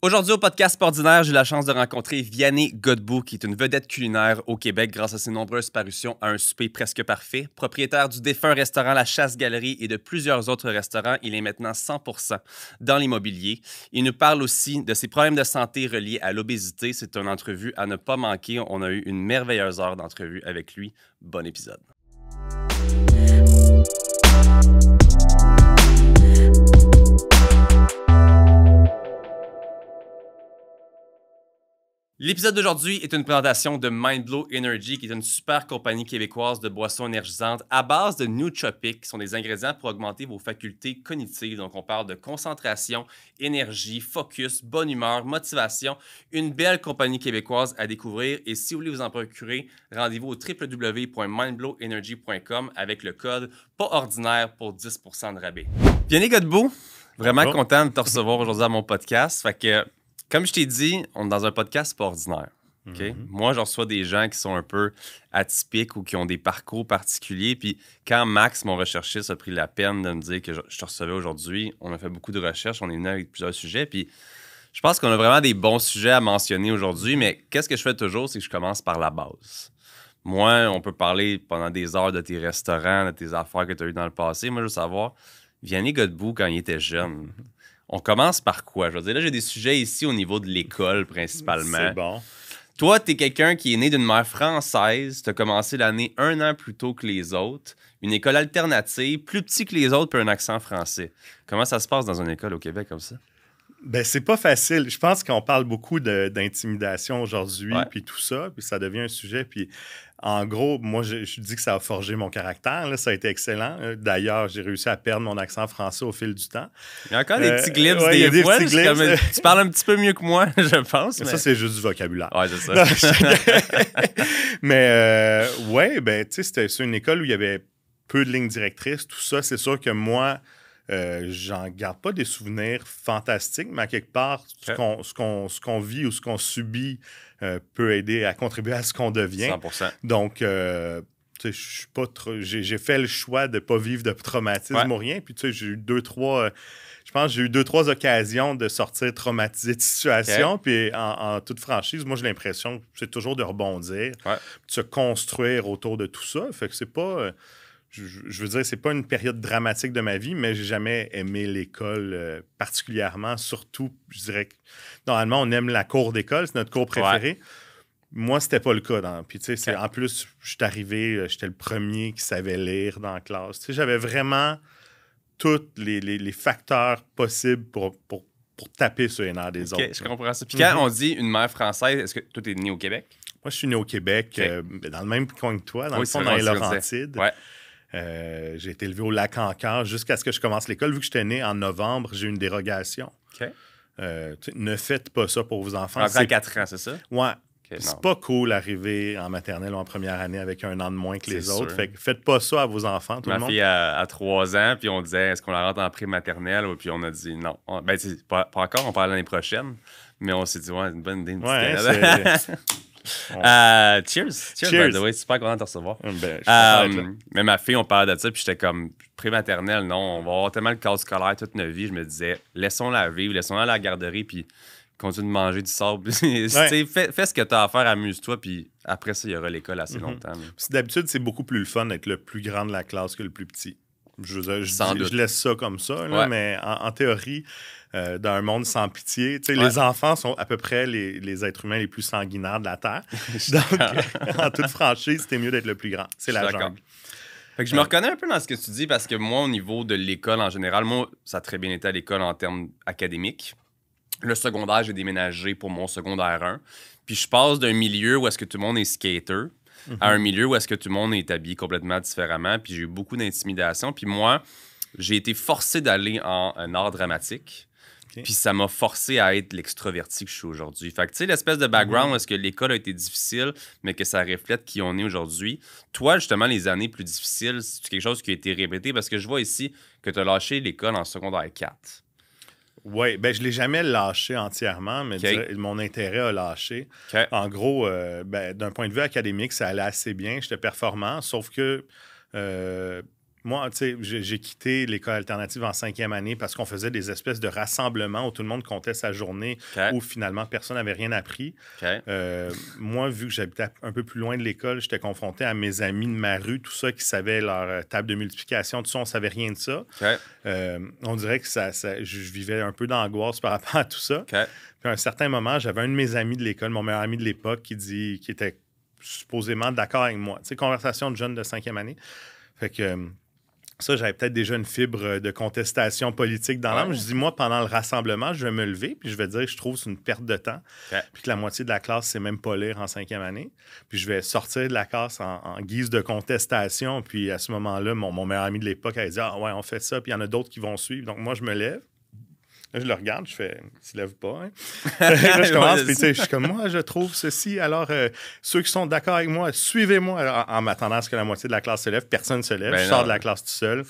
Aujourd'hui, au podcast Ordinaire, j'ai eu la chance de rencontrer Vianney Godbout, qui est une vedette culinaire au Québec grâce à ses nombreuses parutions à un souper presque parfait. Propriétaire du défunt restaurant La Chasse-Galerie et de plusieurs autres restaurants, il est maintenant 100% dans l'immobilier. Il nous parle aussi de ses problèmes de santé reliés à l'obésité. C'est une entrevue à ne pas manquer. On a eu une merveilleuse heure d'entrevue avec lui. Bon épisode. L'épisode d'aujourd'hui est une présentation de Mindblow Energy, qui est une super compagnie québécoise de boissons énergisantes à base de nootropics, qui sont des ingrédients pour augmenter vos facultés cognitives. Donc, on parle de concentration, énergie, focus, bonne humeur, motivation. Une belle compagnie québécoise à découvrir. Et si vous voulez vous en procurer, rendez-vous au www.mindblowenergy.com avec le code PASORDINAIRE pour 10% de rabais. Vianney Godbout, vraiment content de te recevoir aujourd'hui à mon podcast. Fait que, comme je t'ai dit, on est dans un podcast pas ordinaire. Okay? Moi, je reçois des gens qui sont un peu atypiques ou qui ont des parcours particuliers. Puis quand Max, mon recherchiste, a pris la peine de me dire que je te recevais aujourd'hui, on a fait beaucoup de recherches, on est venu avec plusieurs sujets. Puis je pense qu'on a vraiment des bons sujets à mentionner aujourd'hui. Mais qu'est-ce que je fais toujours, c'est que je commence par la base. Moi, on peut parler pendant des heures de tes restaurants, de tes affaires que tu as eues dans le passé. Moi, je veux savoir, Vianney Godbout, quand il était jeune, on commence par quoi? Je veux dire, là, j'ai des sujets ici au niveau de l'école, principalement. C'est bon. Toi, t'es quelqu'un qui est né d'une mère française. T'as commencé l'année 1 an plus tôt que les autres. Une école alternative, plus petit que les autres, puis un accent français. Comment ça se passe dans une école au Québec comme ça? Ben, c'est pas facile. Je pense qu'on parle beaucoup d'intimidation aujourd'hui, puis tout ça, puis ça devient un sujet. Puis en gros, moi, je dis que ça a forgé mon caractère. Là, ça a été excellent. D'ailleurs, j'ai réussi à perdre mon accent français au fil du temps. Il y a encore des petits glips des fois. Tu parles un petit peu mieux que moi, je pense. Mais... Ça, c'est juste du vocabulaire. Ouais, c'est ça. Mais ouais, ben, tu sais, c'était une école où il y avait peu de lignes directrices, tout ça. C'est sûr que moi, j'en garde pas des souvenirs fantastiques, mais à quelque part, ce qu'on vit ou ce qu'on subit peut aider à contribuer à ce qu'on devient. 100%. Donc, je suis pas j'ai fait le choix de ne pas vivre de traumatisme ou rien. Puis, tu sais, j'ai eu deux, trois occasions de sortir traumatisé de situation. Puis, en toute franchise, moi, j'ai l'impression que c'est toujours de rebondir, de se construire autour de tout ça. Fait que c'est pas... Je veux dire, c'est pas une période dramatique de ma vie, mais j'ai jamais aimé l'école particulièrement. Surtout, je dirais que normalement, on aime la cour d'école, c'est notre cours préféré. Moi, c'était pas le cas. Puis, tu sais, en plus, je suis arrivé, j'étais le premier qui savait lire dans la classe. Tu sais, j'avais vraiment tous les facteurs possibles pour taper sur les nerfs des autres. Je comprends ça. Puis quand on dit une mère française, est-ce que toi, t'es né au Québec? Moi, je suis né au Québec, dans le même coin que toi, dans le fond, dans les Laurentides. J'ai été élevé au Lac-en-Cœur jusqu'à ce que je commence l'école. Vu que j'étais né en novembre, j'ai eu une dérogation. Ne faites pas ça pour vos enfants. Après 4 ans, c'est ça? Ouais. C'est pas cool d'arriver en maternelle ou en première année avec un an de moins que les autres. Fait que faites pas ça à vos enfants, tout le monde. Ma fille a 3 ans, puis on disait, est-ce qu'on la rentre en pré-maternelle? Puis on a dit non. Ben, pas encore, on parle l'année prochaine. Mais on s'est dit, une bonne idée. Cheers, by the way, super content de te recevoir. Mais ma fille, on parlait de ça, puis j'étais comme pré-maternelle, non, on va avoir tellement le cadre scolaire toute notre vie. Je me disais, laissons-la vivre, laissons-la à la garderie, puis continue de manger du sable. Fais ce que tu as à faire, amuse-toi, puis après ça, il y aura l'école assez longtemps. D'habitude, c'est beaucoup plus le fun d'être le plus grand de la classe que le plus petit. Je laisse ça comme ça, là, mais en théorie, dans un monde sans pitié, les enfants sont à peu près les êtres humains les plus sanguinaires de la Terre. Donc, en toute franchise, c'était mieux d'être le plus grand. C'est la jungle. Fait que je me reconnais un peu dans ce que tu dis parce que moi, au niveau de l'école en général, moi, ça a très bien été à l'école en termes académiques. Le secondaire, j'ai déménagé pour mon secondaire 1. Puis je passe d'un milieu où est-ce que tout le monde est skater à un milieu où est-ce que tout le monde est habillé complètement différemment. Puis j'ai eu beaucoup d'intimidation. Puis moi, j'ai été forcé d'aller en art dramatique. Puis ça m'a forcé à être l'extroverti que je suis aujourd'hui. Fait que tu sais, l'espèce de background où est-ce que l'école a été difficile, mais que ça reflète qui on est aujourd'hui. Toi, justement, les années plus difficiles, c'est quelque chose qui a été répété parce que je vois ici que tu as lâché l'école en secondaire 4. Oui, ben je ne l'ai jamais lâché entièrement, mais mon intérêt a lâché. En gros, d'un point de vue académique, ça allait assez bien. J'étais performant, sauf que Moi, tu sais, j'ai quitté l'école alternative en 5e année parce qu'on faisait des espèces de rassemblements où tout le monde comptait sa journée, où finalement, personne n'avait rien appris. Moi, vu que j'habitais un peu plus loin de l'école, j'étais confronté à mes amis de ma rue, tout ça, qui savaient leur table de multiplication, tout ça, on ne savait rien de ça. On dirait que je vivais un peu d'angoisse par rapport à tout ça. Puis à un certain moment, j'avais un de mes amis de l'école, mon meilleur ami de l'époque, qui était supposément d'accord avec moi. Tu sais, conversation de jeunes de 5e année. Fait que ça, j'avais peut-être déjà une fibre de contestation politique dans l'âme. Je dis, moi, pendant le rassemblement, je vais me lever, puis je vais dire que je trouve que c'est une perte de temps, puis que la moitié de la classe, c'est même pas lire en 5e année. Puis je vais sortir de la classe en guise de contestation. Puis à ce moment-là, mon meilleur ami de l'époque, elle dit, ah ouais, on fait ça, puis il y en a d'autres qui vont suivre. Donc moi, je me lève. Là, je le regarde, je fais, il se lève pas. Hein? Là, je commence, puis je suis comme, moi, je trouve ceci. Alors, ceux qui sont d'accord avec moi, suivez-moi. Alors, en m'attendant à ce que la moitié de la classe se lève, personne ne se lève. Je sors de la classe tout seul.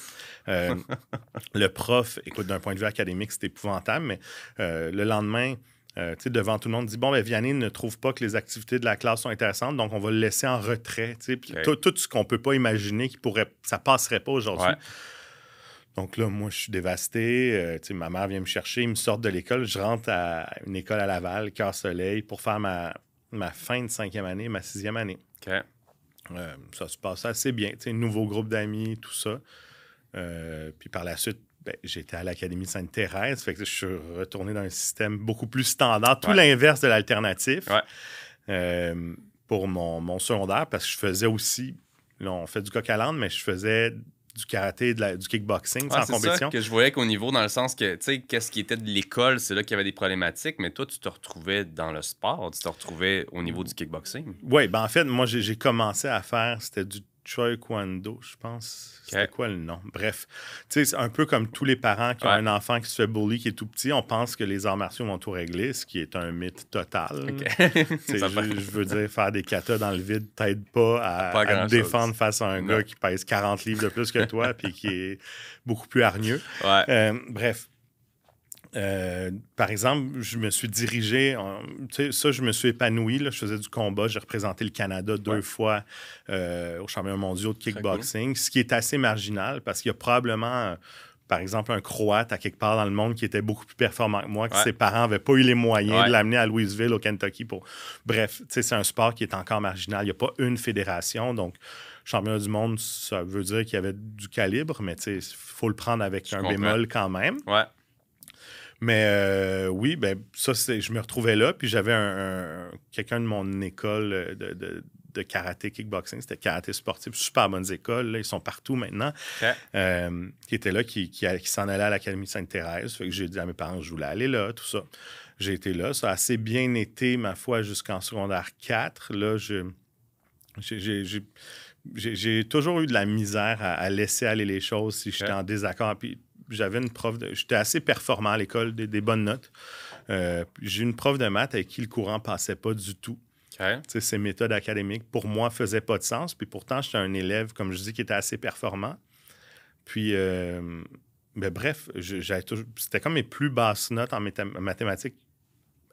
Le prof, écoute, d'un point de vue académique, c'est épouvantable, mais le lendemain, devant tout le monde, dit, bon, ben, Vianney ne trouve pas que les activités de la classe sont intéressantes, donc on va le laisser en retrait. Puis tout ce qu'on peut pas imaginer, ça passerait pas aujourd'hui. Donc là, moi, je suis dévasté. Ma mère vient me chercher, ils me sortent de l'école. Je rentre à une école à Laval, Cœur-Soleil, pour faire ma fin de 5e année, ma 6e année. Ça se passe assez bien. Nouveau groupe d'amis, tout ça. Puis par la suite, j'étais à l'Académie Sainte-Thérèse. Fait que je suis retourné dans un système beaucoup plus standard, tout l'inverse de l'alternatif. Pour mon secondaire, parce que je faisais aussi... Là, on fait du coq à l'âne, mais je faisais... du karaté, du kickboxing en compétition. C'est ça que je voyais qu'au niveau, dans le sens que, tu sais, qu'est-ce qui était de l'école, c'est là qu'il y avait des problématiques, mais toi, tu te retrouvais dans le sport, tu te retrouvais au niveau du kickboxing. Oui, ben en fait, moi, j'ai commencé à faire, c'était du Choi Kwando, je pense. C'était quoi le nom? Bref, tu sais, c'est un peu comme tous les parents qui ont un enfant qui se fait bully, qui est tout petit, on pense que les arts martiaux vont tout régler, ce qui est un mythe total. Je veux dire, faire des katas dans le vide t'aide pas à te défendre face à un gars qui pèse 40 livres de plus que toi puis qui est beaucoup plus hargneux. Bref. Par exemple, je me suis dirigé, je me suis épanoui, là, je faisais du combat, j'ai représenté le Canada 2 fois aux championnats mondiaux de kickboxing, ce qui est assez marginal parce qu'il y a probablement, par exemple, un Croate à quelque part dans le monde qui était beaucoup plus performant que moi, que ses parents n'avaient pas eu les moyens de l'amener à Louisville, au Kentucky. Bref, c'est un sport qui est encore marginal. Il n'y a pas une fédération, donc championnat du monde, ça veut dire qu'il y avait du calibre, mais il faut le prendre avec un bémol quand même. Mais oui, ben ça, je me retrouvais là, puis j'avais quelqu'un de mon école de karaté kickboxing, c'était karaté sportif, super bonnes écoles, là, ils sont partout maintenant, qui était là, qui s'en allait à l'Académie Sainte-Thérèse. Fait que j'ai dit à mes parents que je voulais aller là, tout ça. J'ai été là, ça a assez bien été, ma foi, jusqu'en secondaire 4. Là, j'ai toujours eu de la misère à laisser aller les choses si j'étais en désaccord. Puis j'avais une prof j'étais assez performant à l'école, des bonnes notes. J'ai une prof de maths avec qui le courant passait pas du tout. Ces méthodes académiques, pour moi, faisaient pas de sens. Puis pourtant, j'étais un élève, comme je dis, qui était assez performant. Puis, bref, c'était comme mes plus basses notes en mathématiques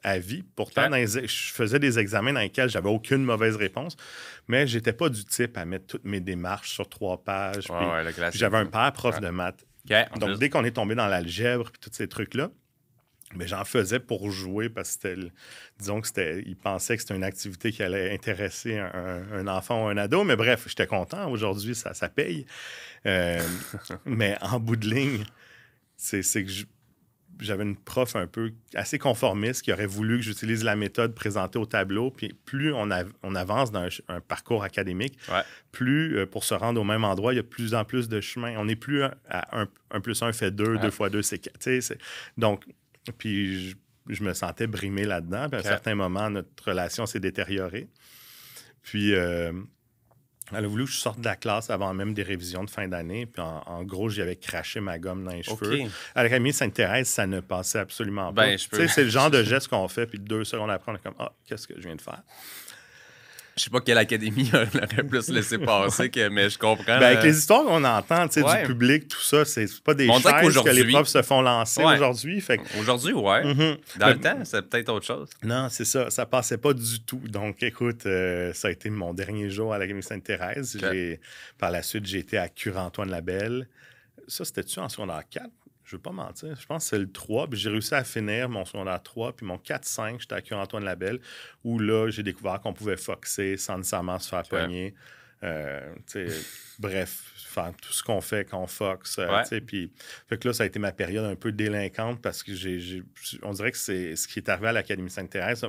à vie. Pourtant, je faisais des examens dans lesquels j'avais aucune mauvaise réponse, mais j'étais pas du type à mettre toutes mes démarches sur 3 pages. Puis j'avais un père prof de maths. Donc, dès qu'on est tombé dans l'algèbre et tous ces trucs-là, mais j'en faisais pour jouer parce que il pensait que c'était une activité qui allait intéresser un enfant ou un ado. Mais bref, j'étais content. Aujourd'hui, ça paye. Mais en bout de ligne, c'est que j'avais une prof un peu assez conformiste qui aurait voulu que j'utilise la méthode présentée au tableau. Puis plus on avance dans un parcours académique, plus pour se rendre au même endroit, il y a de plus en plus de chemins. On n'est plus à 1 plus 1 fait 2, 2 fois 2, c'est 4. Donc, puis je me sentais brimé là-dedans. Puis à un certain moment, notre relation s'est détériorée. Puis elle a voulu que je sorte de la classe avant même des révisions de fin d'année. Puis en gros, j'y avais craché ma gomme dans les cheveux. À l'Académie Sainte-Thérèse, ça ne passait absolument pas. C'est le genre de geste qu'on fait, puis 2 secondes après, on est comme « Ah, qu'est-ce que je viens de faire? » Je sais pas quelle académie l'aurait plus laissé passer, mais je comprends. Avec les histoires qu'on entend, du public, tout ça, c'est pas des chaises que les profs se font lancer aujourd'hui. Aujourd'hui, Dans le temps, c'est peut-être autre chose. Non, c'est ça. Ça passait pas du tout. Donc, écoute, ça a été mon dernier jour à l'Académie Sainte-Thérèse. Par la suite, j'ai été à Cure-Antoine-Labelle. Ça, c'était-tu en secondaire 4? Je ne veux pas mentir. Je pense que c'est le 3. Puis j'ai réussi à finir mon secondaire 3. Puis mon 4-5, j'étais à Cure-Antoine-Labelle, où là, j'ai découvert qu'on pouvait foxer sans nécessairement se faire pogner. Bref, faire tout ce qu'on fait quand on foxe. Puis, fait que là, ça a été ma période un peu délinquante parce que on dirait que c'est ce qui est arrivé à l'Académie Sainte-Thérèse.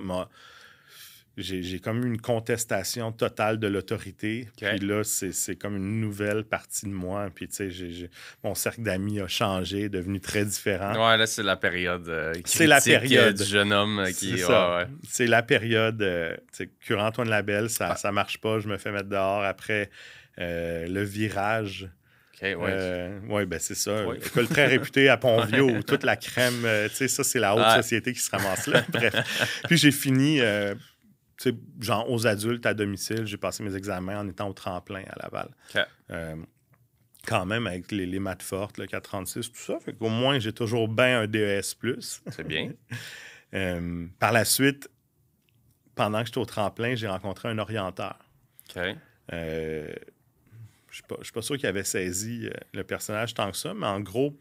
J'ai comme eu une contestation totale de l'autorité. Puis là, c'est comme une nouvelle partie de moi. Puis, tu sais, mon cercle d'amis a changé, est devenu très différent. Ouais, là, c'est la période critique du jeune homme qui... C'est la période... tu sais, Cure-Antoine-Labelle, ça marche pas, je me fais mettre dehors. Après, le virage... ben c'est ça. École très réputée à Pont-Vieux où toute la crème... tu sais, ça, c'est la haute société qui se ramasse là. Bref. Puis j'ai fini... tu sais, genre aux adultes à domicile, j'ai passé mes examens en étant au tremplin à Laval. Quand même, avec les maths fortes, le 436, tout ça. Fait qu'au moins, j'ai toujours bien un DES+. C'est bien. Par la suite, pendant que j'étais au tremplin, j'ai rencontré un orienteur. Je suis pas sûr qu'il avait saisi le personnage tant que ça, mais en gros,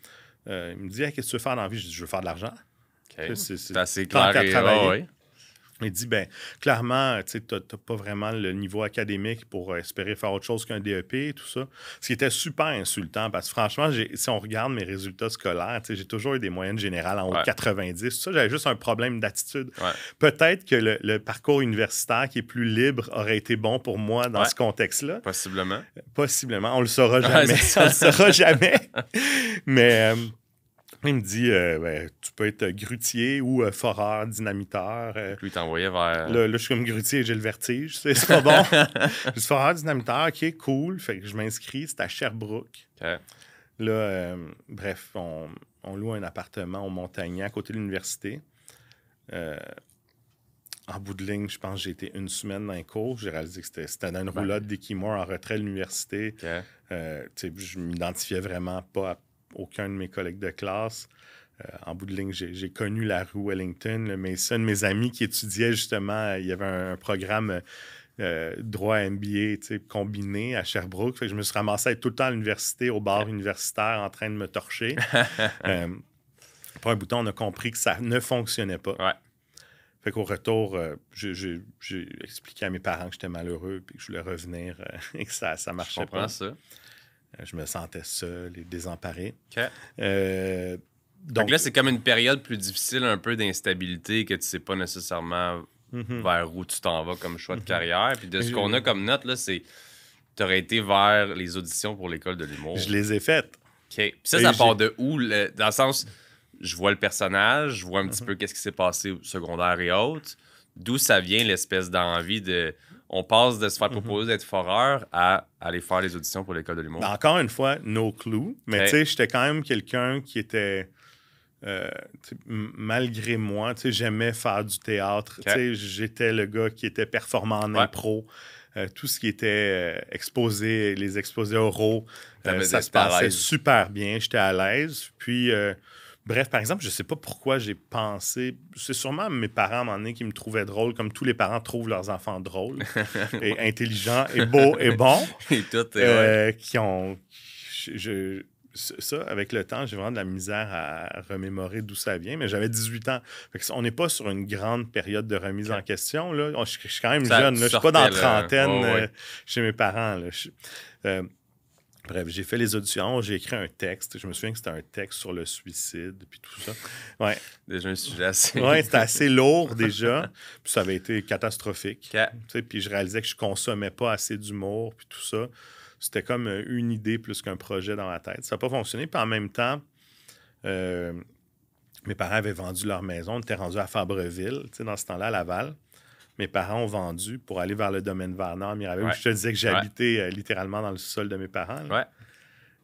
il me dit qu'est-ce que tu veux faire dans la vie? Je dis, je veux faire de l'argent. C'est assez clair. Il dit, clairement, tu n'as pas vraiment le niveau académique pour espérer faire autre chose qu'un DEP et tout ça. Ce qui était super insultant parce que franchement, si on regarde mes résultats scolaires, j'ai toujours eu des moyennes générales en haut de 90. Tout ça, j'avais juste un problème d'attitude. Peut-être que le parcours universitaire qui est plus libre aurait été bon pour moi dans ce contexte-là. Possiblement. On le saura jamais. On le saura jamais. Mais... il me dit, tu peux être grutier ou foreur, dynamiteur. Puis il t'envoyait vers... Là, je suis comme grutier et j'ai le vertige. C'est pas bon. Je suis foreur, dynamiteur, OK, cool. Fait que je m'inscris, c'est à Sherbrooke. Là, bref, on loue un appartement au Montagnan à côté de l'université. En bout de ligne, je pense que j'ai été une semaine dans les cours. J'ai réalisé que c'était dans une roulotte d'Équimor en retrait de l'université. Je m'identifiais vraiment pas à aucun de mes collègues de classe. En bout de ligne, j'ai connu la rue Wellington, mais c'est un de mes amis qui étudiait justement, il y avait un programme droit MBA combiné à Sherbrooke. Fait que je me suis ramassé à être tout le temps à l'université, au bar universitaire, en train de me torcher. Pour un bouton, on a compris que ça ne fonctionnait pas. Fait qu'au retour, j'ai expliqué à mes parents que j'étais malheureux et que je voulais revenir et que ça marchait pas. Je comprends ça. Je me sentais seul et désemparé. Donc là, c'est comme une période plus difficile, un peu d'instabilité, que tu sais pas nécessairement vers où tu t'en vas comme choix de carrière. Puis de ce qu'on a comme note, là, c'est tu aurais été vers les auditions pour l'école de l'humour. Je les ai faites. Puis ça part de où? Dans le sens, je vois le personnage, je vois un petit peu qu'est-ce qui s'est passé au secondaire et autres. D'où ça vient l'espèce d'envie de... On passe de se faire proposer d'être foreur à aller faire les auditions pour l'école de l'humour. Encore une fois, no clue. Mais tu sais, j'étais quand même quelqu'un qui était... malgré moi, j'aimais faire du théâtre. J'étais le gars qui était performant en impro. Tout ce qui était exposé, les exposés oraux, ça se passait super bien. J'étais à l'aise. Puis... bref, par exemple, je sais pas pourquoi j'ai pensé... C'est sûrement mes parents, à un moment donné, qui me trouvaient drôle, comme tous les parents trouvent leurs enfants drôles, et intelligents, et beaux, et bons. Et tout, qui ont... Ça, avec le temps, j'ai vraiment de la misère à remémorer d'où ça vient, mais j'avais 18 ans. On n'est pas sur une grande période de remise en question. Là. Je suis quand même jeune. Je ne suis pas dans la trentaine chez mes parents. Là. Bref, j'ai fait les auditions, j'ai écrit un texte. Je me souviens que c'était un texte sur le suicide, puis tout ça. Déjà un sujet assez... c'était assez lourd déjà. Puis ça avait été catastrophique. Puis je réalisais que je consommais pas assez d'humour, puis tout ça. C'était comme une idée plus qu'un projet dans ma tête. Ça n'a pas fonctionné. Puis en même temps, mes parents avaient vendu leur maison. On était rendus à Fabreville, dans ce temps-là, à Laval. Mes parents ont vendu pour aller vers le domaine Vernon, Mirabel, où je te disais que j'habitais littéralement dans le sol de mes parents.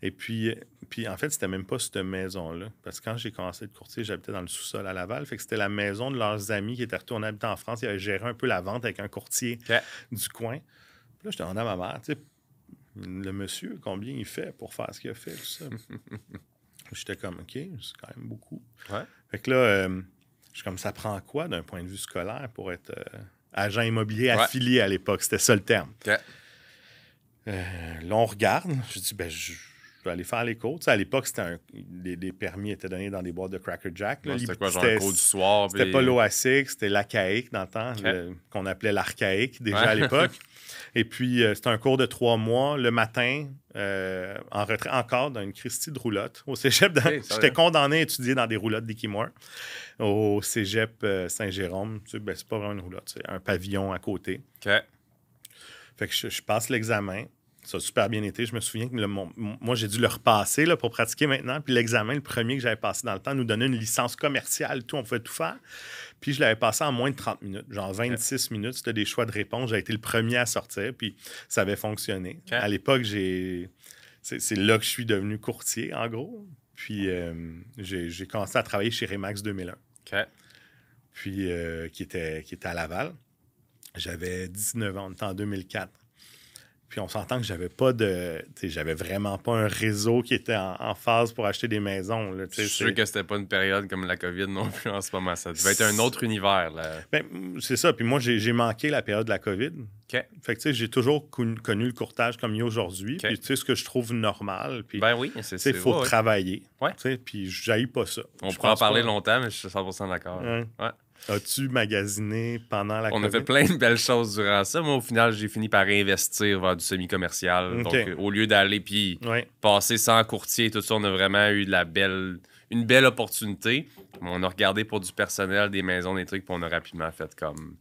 Et puis, Puis en fait, c'était même pas cette maison-là. Parce que quand j'ai commencé à être courtier, j'habitais dans le sous-sol à Laval. Fait que c'était la maison de leurs amis qui étaient retournés habiter en France. Ils avaient géré un peu la vente avec un courtier du coin. Puis là, je demandais à ma mère, tu sais, le monsieur, combien il fait pour faire ce qu'il a fait, tout ça. J'étais comme, OK, c'est quand même beaucoup. Ouais. Fait que là, je suis comme, ça prend quoi d'un point de vue scolaire pour être agent immobilier affilié à l'époque? C'était ça le terme. Okay. Là, on regarde. Je dis, je vais aller faire les cours. Tu sais, à l'époque, les permis étaient donnés dans des boîtes de Cracker Jack. Là. C'était quoi, genre un cours du soir? C'était pas l'OASIC, c'était l'Achaïque dans le temps, qu'on appelait l'archaïque déjà à l'époque. Et puis, c'était un cours de 3 mois, le matin, en retrait encore dans une Christie de roulotte. Au cégep, j'étais condamné à étudier dans des roulottes d'Icky Moore. Au cégep Saint-Jérôme, tu sais, c'est pas vraiment une roulotte, c'est un pavillon à côté. OK. Fait que je passe l'examen. Ça a super bien été. Je me souviens que moi, j'ai dû le repasser là, pour pratiquer maintenant. Puis l'examen, le premier que j'avais passé dans le temps, nous donnait une licence commerciale, tout, on pouvait tout faire. Puis je l'avais passé en moins de 30 minutes, genre 26 minutes. C'était des choix de réponse. J'ai été le premier à sortir, puis ça avait fonctionné. À l'époque, c'est là que je suis devenu courtier, en gros. Puis j'ai commencé à travailler chez Remax 2001. Puis qui était à Laval. J'avais 19 ans, on était en 2004. Puis on s'entend que j'avais vraiment pas un réseau qui était en phase pour acheter des maisons. Là, je suis sûr que c'était pas une période comme la COVID non plus en ce moment. Ça devait être un autre univers. Là. Ben, c'est ça. Puis moi, j'ai manqué la période de la COVID. Fait que j'ai toujours connu le courtage comme il y a aujourd'hui. Puis tu sais, ce que je trouve normal. Puis oui, il faut travailler. Puis j'haïs pas ça. On pourrait en parler longtemps, mais je suis 100% d'accord. As-tu magasiné pendant la COVID? On a fait plein de belles choses durant ça. Moi, au final, j'ai fini par investir vers du semi-commercial. Donc, au lieu d'aller puis passer sans courtier et tout ça, on a vraiment eu une belle opportunité. On a regardé pour du personnel, des maisons, des trucs, puis on a rapidement fait comme...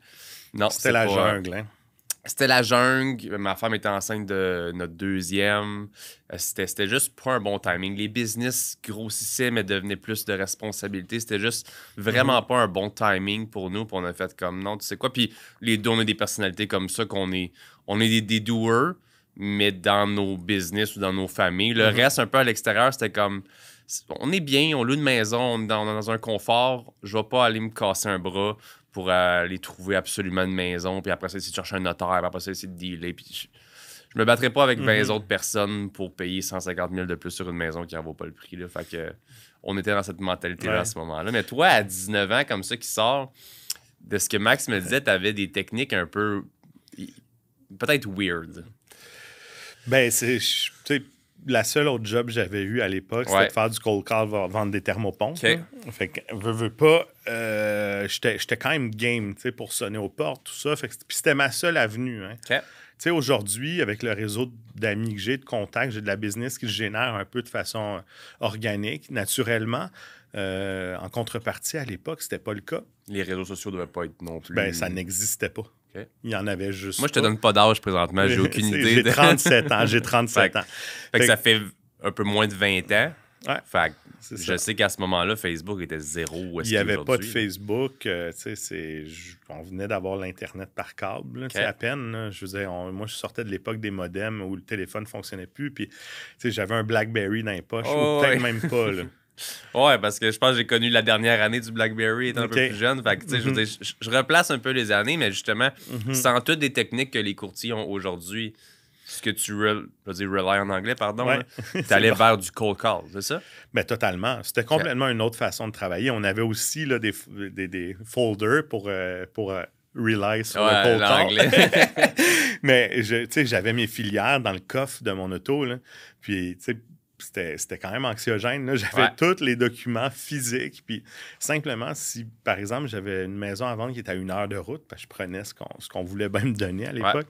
Non, c'était la jungle, hein? C'était la jungle. Ma femme était enceinte de notre deuxième. C'était juste pas un bon timing. Les business grossissaient, mais devenaient plus de responsabilité. C'était juste vraiment pas un bon timing pour nous. Puis on a fait comme, non, tu sais quoi. Puis les deux, on a des personnalités comme ça, on est des doers, mais dans nos business ou dans nos familles. Le reste, un peu à l'extérieur, c'était comme, on est bien, on loue une maison, on est dans un confort. Je vais pas aller me casser un bras pour aller trouver absolument une maison, puis après ça, essayer de chercher un notaire, puis après ça, essayer de dealer. Puis je me battrais pas avec 20 autres personnes pour payer 150 000 de plus sur une maison qui en vaut pas le prix. Là. Fait que on était dans cette mentalité-là à ce moment-là. Mais toi, à 19 ans, comme ça, qui sort, de ce que Max me disait, t'avais des techniques un peu... peut-être weird. Ben, tu sais, la seule autre job que j'avais eu à l'époque, c'était de faire du cold call, vendre des thermopompes. Fait que, veux pas, j'étais quand même game, tu sais, pour sonner aux portes, tout ça. Puis c'était ma seule avenue, hein. Tu sais, aujourd'hui, avec le réseau d'amis que j'ai, de contacts, j'ai de la business qui se génère un peu de façon organique, naturellement. En contrepartie, à l'époque, c'était pas le cas. Les réseaux sociaux ne devaient pas être non plus... Ben, ça n'existait pas. Il y en avait juste. Moi, je te donne pas d'âge présentement, j'ai aucune idée. J'ai 37 ans, j'ai 37 ans. Fait que ça fait un peu moins de 20 ans. Fait que je ça. sais qu'à ce moment-là, Facebook était zéro. Il n'y avait pas de Facebook. On venait d'avoir l'Internet par câble, à peine. Là. Je veux dire, moi, je sortais de l'époque des modems où le téléphone ne fonctionnait plus. Puis j'avais un BlackBerry dans les poches, ou peut-être même pas. Là. Ouais, parce que je pense que j'ai connu la dernière année du BlackBerry étant un peu plus jeune. Fait que, je veux dire, je replace un peu les années, mais justement, sans toutes des techniques que les courtiers ont aujourd'hui, ce que tu rely en anglais, pardon, tu allais vers du cold call, c'est ça? Bien, totalement. C'était complètement une autre façon de travailler. On avait aussi là, des folders pour rely sur le cold call. Mais j'avais mes filières dans le coffre de mon auto. Là. Puis, tu sais, c'était quand même anxiogène. Là. J'avais tous les documents physiques. Puis simplement, si, par exemple, j'avais une maison à vendre qui était à 1 heure de route, je prenais ce qu'on voulait bien me donner à l'époque.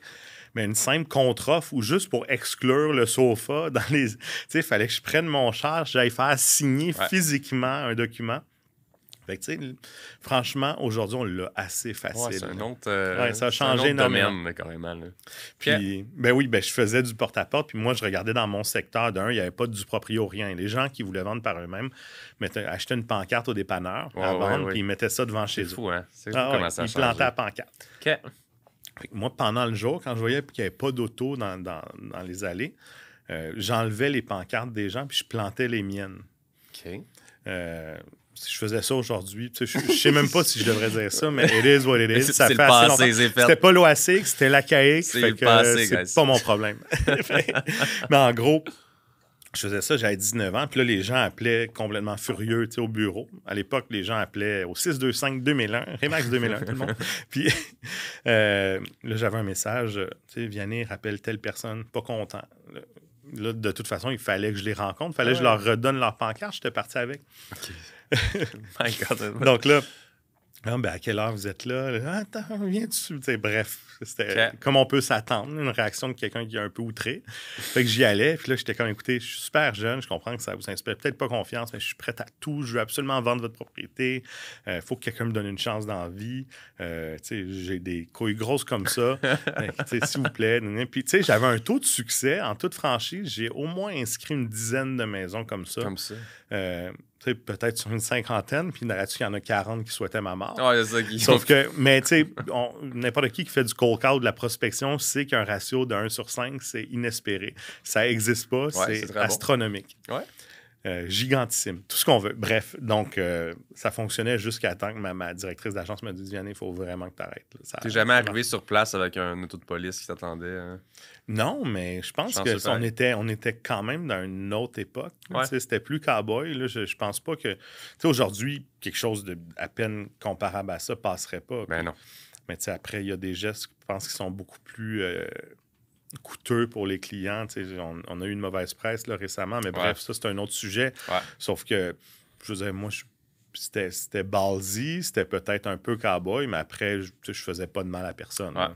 Mais une simple contre-offre ou juste pour exclure le sofa dans les... Tu sais, il fallait que je prenne mon char, j'aille faire signer physiquement un document. Fait que, tu sais, franchement, aujourd'hui, on l'a assez facile. C'est un autre, ça a changé énormément. Domaine, carrément. Là. Puis, je faisais du porte-à-porte, puis moi, je regardais dans mon secteur il n'y avait pas du proprio, rien. Les gens qui voulaient vendre par eux-mêmes achetaient une pancarte au dépanneur à vendre, puis ils mettaient ça devant chez eux. C'est fou, hein? C'est fou comment ça a changé. Ils plantaient la pancarte. OK. Moi, pendant le jour, quand je voyais qu'il n'y avait pas d'auto dans les allées, j'enlevais les pancartes des gens puis je plantais les miennes. OK. Si je faisais ça aujourd'hui, je sais même pas si je devrais dire ça, mais it is what it is. Ça c'est fait le assez passé, longtemps. c'est fait. C'était pas l'OACIC, c'était l'ACAIC. C'est le passé, c'est pas mon problème. Mais en gros, je faisais ça, j'avais 19 ans. Puis là, les gens appelaient complètement furieux au bureau. À l'époque, les gens appelaient au 625-2001, Remax 2001, tout le monde. Puis là, j'avais un message, Vianney rappelle telle personne, pas content. Là, de toute façon, il fallait que je les rencontre. Il fallait que je leur redonne leur pancarte. J'étais parti avec. OK. My God. Donc là, à quelle heure vous êtes là? Attends, viens-tu? Bref, c'était comme on peut s'attendre, une réaction de quelqu'un qui est un peu outré. Fait que j'y allais, puis là, j'étais comme, écoutez, je suis super jeune, je comprends que ça vous inspire peut-être pas confiance, mais je suis prêt à tout, je veux absolument vendre votre propriété. Faut que quelqu'un me donne une chance dans la vie. J'ai des couilles grosses comme ça. S'il vous plaît. Puis, j'avais un taux de succès en toute franchise. J'ai au moins inscrit une dizaine de maisons comme ça. Peut-être sur une cinquantaine, puis il y en a 40 qui souhaitaient ma mort. Ouais, c'est ça qui... Sauf que, mais n'importe qui fait du cold call, de la prospection, sait qu'un ratio de 1 sur 5, c'est inespéré. Ça n'existe pas, c'est astronomique. Bon. Ouais. Gigantissime. Tout ce qu'on veut. Bref, donc, ça fonctionnait jusqu'à temps que ma directrice d'agence me dise, Vianney, il faut vraiment que tu arrêtes. T'es jamais arrivé sur place avec un auto de police qui t'attendait? Hein? Non, mais je pense qu'on était quand même dans une autre époque. Ouais. C'était plus cowboy. Là, je pense pas que... Aujourd'hui, quelque chose de à peine comparable à ça passerait pas. Ben non. Mais après, il y a des gestes, je pense, qui sont beaucoup plus coûteux pour les clients. On a eu une mauvaise presse là, récemment, mais bref, ça, c'est un autre sujet. Ouais. Sauf que, je veux dire, moi, c'était ballsy, c'était peut-être un peu cowboy, mais après, je faisais pas de mal à personne. Ouais. Là,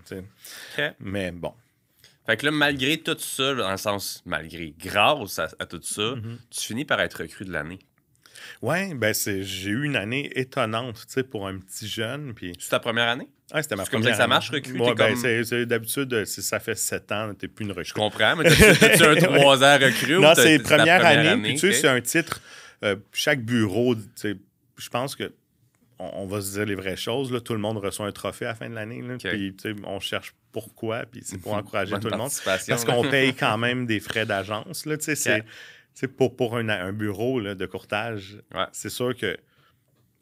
okay. Mais bon. Fait que là, malgré tout ça, dans le sens, grâce à tout ça, tu finis par être recrue de l'année. Oui, j'ai eu une année étonnante, pour un petit jeune. Puis... C'est ta première année? Oui, c'était ma comme première ça année. Que ça marche, recrue? Ouais, comme... d'habitude, ça fait 7 ans, t'es plus une recrue. Je comprends, mais t'as-tu un 3 ans recrue? Non, c'est première année. Puis okay. C'est un titre, chaque bureau, je pense que on va se dire les vraies choses. Là, tout le monde reçoit un trophée à la fin de l'année. Là, okay. Puis on cherche pourquoi, puis c'est pour encourager tout le monde. Parce qu'on paye quand même des frais d'agence. Là, pour un bureau là, de courtage, c'est sûr que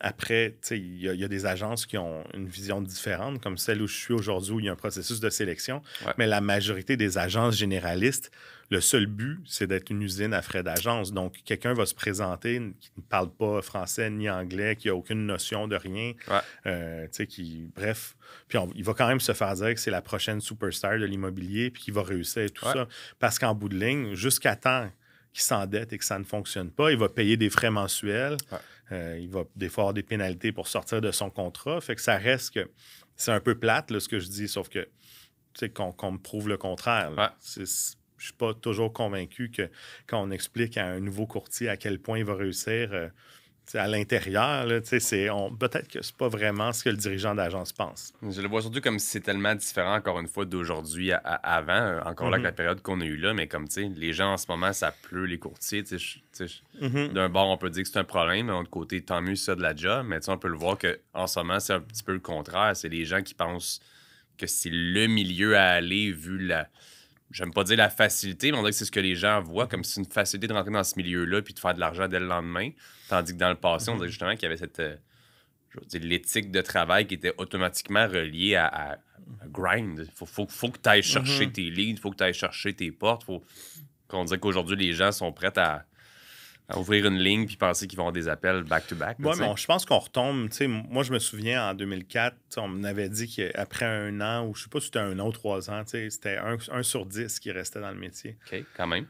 après, il y a des agences qui ont une vision différente, comme celle où je suis aujourd'hui, où il y a un processus de sélection. Ouais. Mais la majorité des agences généralistes, le seul but, c'est d'être une usine à frais d'agence. Donc, quelqu'un va se présenter qui ne parle pas français ni anglais, qui n'a aucune notion de rien. Ouais. Bref. Puis il va quand même se faire dire que c'est la prochaine superstar de l'immobilier puis qu'il va réussir et tout ça. Parce qu'en bout de ligne, jusqu'à temps qu'il s'endette et que ça ne fonctionne pas, il va payer des frais mensuels. Ouais. Il va des fois avoir des pénalités pour sortir de son contrat. Fait que ça reste que... C'est un peu plate, là, ce que je dis, sauf que qu'on me prouve le contraire. Ouais. Je suis pas toujours convaincu que quand on explique à un nouveau courtier à quel point il va réussir à l'intérieur, peut-être que c'est pas vraiment ce que le dirigeant d'agence pense. Je le vois surtout comme si c'est tellement différent, encore une fois, d'aujourd'hui à avant, encore là, que la période qu'on a eue là, mais comme, les gens en ce moment, ça pleut, les courtiers, d'un bord, on peut dire que c'est un problème, mais de l'autre côté, tant mieux ça de la job, mais on peut le voir qu'en ce moment, c'est un petit peu le contraire. C'est les gens qui pensent que c'est le milieu à aller, vu la... J'aime pas dire la facilité, mais on dirait que c'est ce que les gens voient, comme si c'est une facilité de rentrer dans ce milieu-là puis de faire de l'argent dès le lendemain. Tandis que dans le passé, on dirait justement qu'il y avait cette... l'éthique de travail qui était automatiquement reliée à grind. Faut que tu ailles chercher tes leads, faut que tu ailles chercher tes portes. On dirait qu'aujourd'hui, les gens sont prêts à ouvrir une ligne puis penser qu'ils vont avoir des appels back-to-back. Oui, mais je pense qu'on retombe. Moi, je me souviens, en 2004, on m'avait dit qu'après 1 an, ou je ne sais pas si c'était 1 an ou 3 ans, c'était 1 sur 10 qui restait dans le métier. OK, quand même.